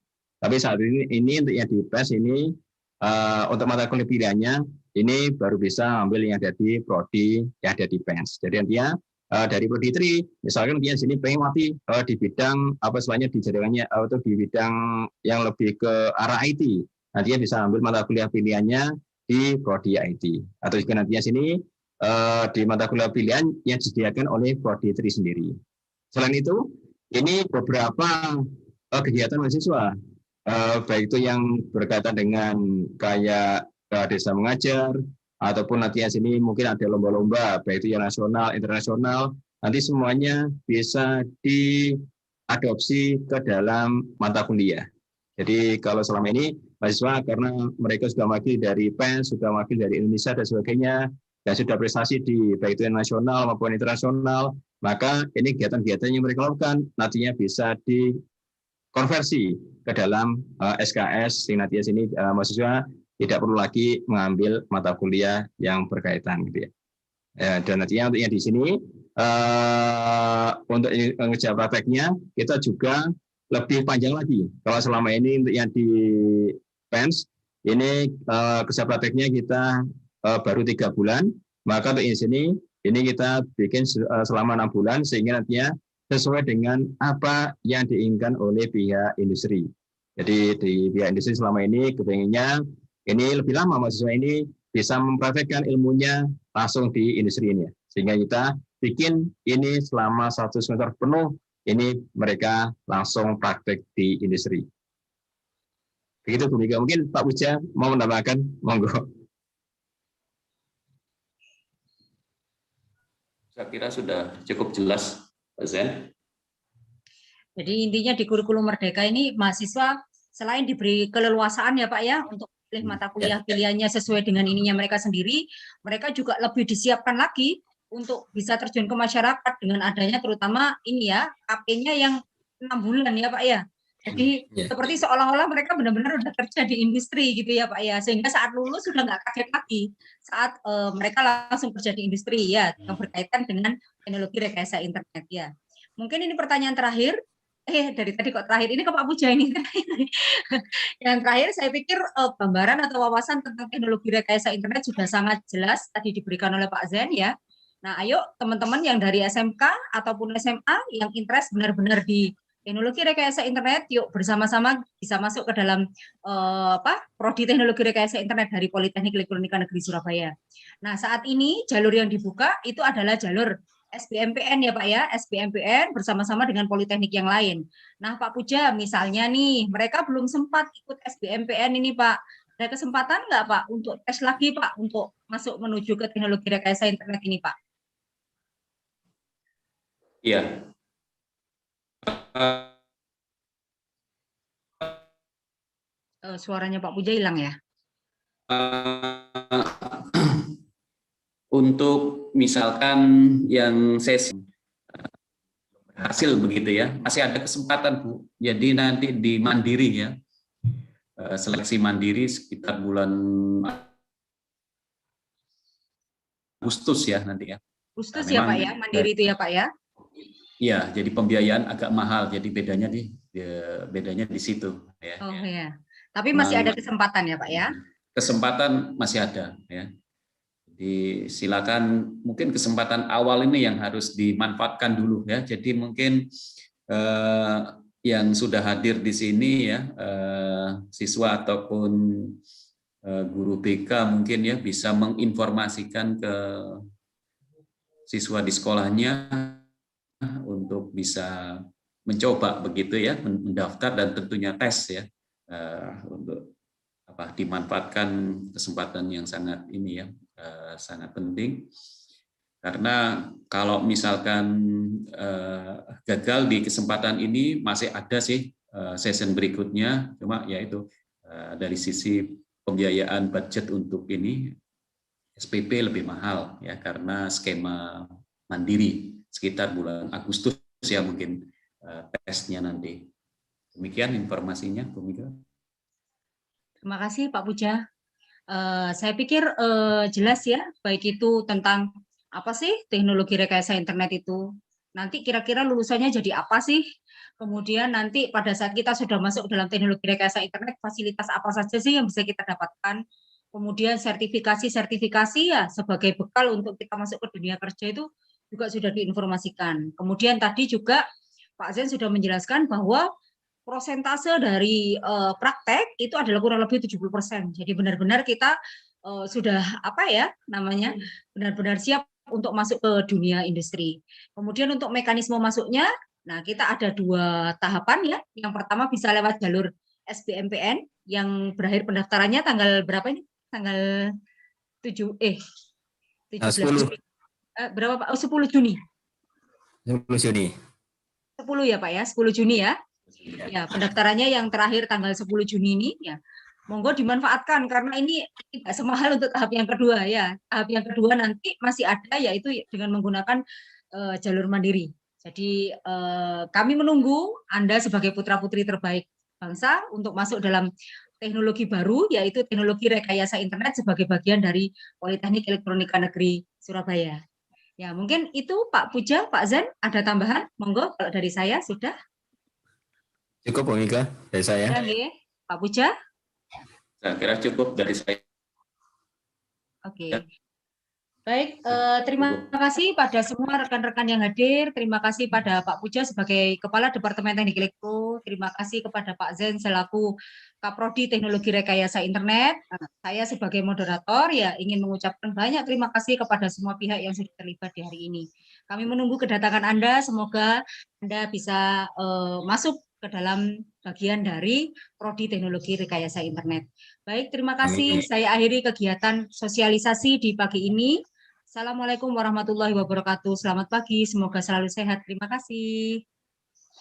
Tapi saat ini untuk yang di PES ini untuk mata kuliah pilihannya ini baru bisa ambil yang ada di prodi yang ada di PES. Jadi nantinya dari prodi 3, misalkan dia sini pengen mati di bidang apa istilahnya dijalankannya atau di bidang yang lebih ke arah IT, nantinya bisa ambil mata kuliah pilihannya di prodi IT. Atau juga nantinya sini di mata kuliah pilihan yang disediakan oleh prodi 3 sendiri. Selain itu, ini beberapa kegiatan mahasiswa, baik itu yang berkaitan dengan kayak desa mengajar, ataupun nanti sini mungkin ada lomba-lomba, baik itu yang nasional, internasional, nanti semuanya bisa diadopsi ke dalam mata kuliah. Jadi kalau selama ini mahasiswa karena mereka sudah mewakili dari PEN, sudah mewakili dari Indonesia dan sebagainya, dan sudah prestasi di baik itu nasional maupun internasional, maka ini kegiatan-kegiatan yang mereka lakukan nantinya bisa dikonversi ke dalam SKS, sehingga nantinya sini mahasiswa tidak perlu lagi mengambil mata kuliah yang berkaitan, gitu ya. Dan nantinya untuk yang di sini untuk mengerjakan prakteknya kita juga lebih panjang lagi. Kalau selama ini untuk yang di PENS ini kerja prakteknya kita baru 3 bulan, maka untuk di sini ini kita bikin selama 6 bulan sehingga nantinya sesuai dengan apa yang diinginkan oleh pihak industri. Jadi di pihak industri selama ini kepengennya ini lebih lama mahasiswa ini bisa mempraktekkan ilmunya langsung di industri ini, sehingga kita bikin ini selama 1 semester penuh ini mereka langsung praktek di industri. Begitu Bu Mika. Mungkin Pak Puja mau menambahkan, monggo. Saya kira sudah cukup jelas, Pak Zen. Jadi intinya di kurikulum Merdeka ini mahasiswa selain diberi keleluasaan ya Pak ya untuk pilih mata kuliah pilihannya sesuai dengan ininya mereka sendiri, mereka juga lebih disiapkan lagi untuk bisa terjun ke masyarakat dengan adanya terutama ini ya KP-nya yang 6 bulan ya Pak ya. Jadi seperti seolah-olah mereka benar-benar udah kerja di industri gitu ya Pak ya, sehingga saat lulus sudah nggak kaget lagi saat mereka langsung kerja di industri ya yang berkaitan dengan teknologi rekayasa internet ya. Mungkin ini pertanyaan terakhir. Dari tadi kok terakhir ini ke Pak Puja ini. Yang terakhir saya pikir gambaran atau wawasan tentang teknologi rekayasa internet sudah sangat jelas tadi diberikan oleh Pak Zen ya. Nah, ayo teman-teman yang dari SMK ataupun SMA yang interest benar-benar di teknologi rekayasa internet, yuk bersama-sama bisa masuk ke dalam prodi teknologi rekayasa internet dari Politeknik Elektronika Negeri Surabaya. Nah, saat ini jalur yang dibuka itu adalah jalur SBMPN ya Pak ya, SBMPN bersama-sama dengan politeknik yang lain. Nah Pak Puja misalnya nih, mereka belum sempat ikut SBMPN ini Pak, ada kesempatan nggak Pak untuk tes lagi Pak untuk masuk menuju ke teknologi rekayasa internet ini Pak? Iya. Suaranya Pak Puja hilang ya? Untuk misalkan yang sesi hasil begitu ya, masih ada kesempatan Bu. Jadi nanti di Mandiri ya, seleksi Mandiri sekitar bulan Agustus ya nanti ya. Agustus ya Pak ya, Mandiri itu ya Pak ya? Iya, jadi pembiayaan agak mahal, jadi bedanya di situ. Ya. Oh ya, tapi masih ada kesempatan ya Pak ya? Kesempatan masih ada ya. Jadi silakan, mungkin kesempatan awal ini yang harus dimanfaatkan dulu ya. Jadi mungkin yang sudah hadir di sini ya, siswa ataupun guru BK mungkin ya bisa menginformasikan ke siswa di sekolahnya untuk bisa mencoba begitu ya, mendaftar dan tentunya tes ya, untuk dimanfaatkan kesempatan yang sangat ini ya. Sangat penting karena kalau misalkan gagal di kesempatan ini masih ada sih season berikutnya, cuma yaitu dari sisi pembiayaan budget untuk ini SPP lebih mahal ya karena skema mandiri sekitar bulan Agustus ya mungkin tesnya nanti. Demikian informasinya Bu Mika. Terima kasih Pak Puja. Saya pikir jelas ya, baik itu tentang apa sih teknologi rekayasa internet itu. Nanti kira-kira lulusannya jadi apa sih? Kemudian nanti pada saat kita sudah masuk dalam teknologi rekayasa internet, fasilitas apa saja sih yang bisa kita dapatkan. Kemudian sertifikasi ya sebagai bekal untuk kita masuk ke dunia kerja itu juga sudah diinformasikan. Kemudian tadi juga Pak Zen sudah menjelaskan bahwa prosentase dari praktek itu adalah kurang lebih 70%. Jadi benar-benar kita sudah benar-benar siap untuk masuk ke dunia industri. Kemudian untuk mekanisme masuknya, nah kita ada 2 tahapan ya. Yang pertama bisa lewat jalur SBMPN yang berakhir pendaftarannya tanggal berapa ini? Tanggal 17 Juni. Berapa Pak? 10 Juni. 10 Juni. 10 ya Pak ya, 10 Juni ya. Ya, pendaftarannya yang terakhir tanggal 10 Juni ini ya. Monggo dimanfaatkan karena ini tidak semahal untuk tahap yang kedua ya. Tahap yang kedua nanti masih ada yaitu dengan menggunakan jalur mandiri. Jadi kami menunggu Anda sebagai putra-putri terbaik bangsa untuk masuk dalam teknologi baru yaitu teknologi rekayasa internet sebagai bagian dari Politeknik Elektronika Negeri Surabaya. Ya, mungkin itu Pak Puja, Pak Zen, ada tambahan? Monggo kalau dari saya sudah. Cukup Bu Mika dari saya. Ya, Pak Puja? Saya kira cukup dari saya. Oke. Baik, terima kasih pada semua rekan-rekan yang hadir. Terima kasih pada Pak Puja sebagai Kepala Departemen Teknik Elektro. Terima kasih kepada Pak Zen selaku Kaprodi Teknologi Rekayasa Internet. Saya sebagai moderator ya ingin mengucapkan banyak terima kasih kepada semua pihak yang sudah terlibat di hari ini. Kami menunggu kedatangan Anda. Semoga Anda bisa masuk ke dalam bagian dari Prodi Teknologi Rekayasa Internet. Baik, terima kasih. Saya akhiri kegiatan sosialisasi di pagi ini. Assalamualaikum warahmatullahi wabarakatuh. Selamat pagi, semoga selalu sehat. Terima kasih.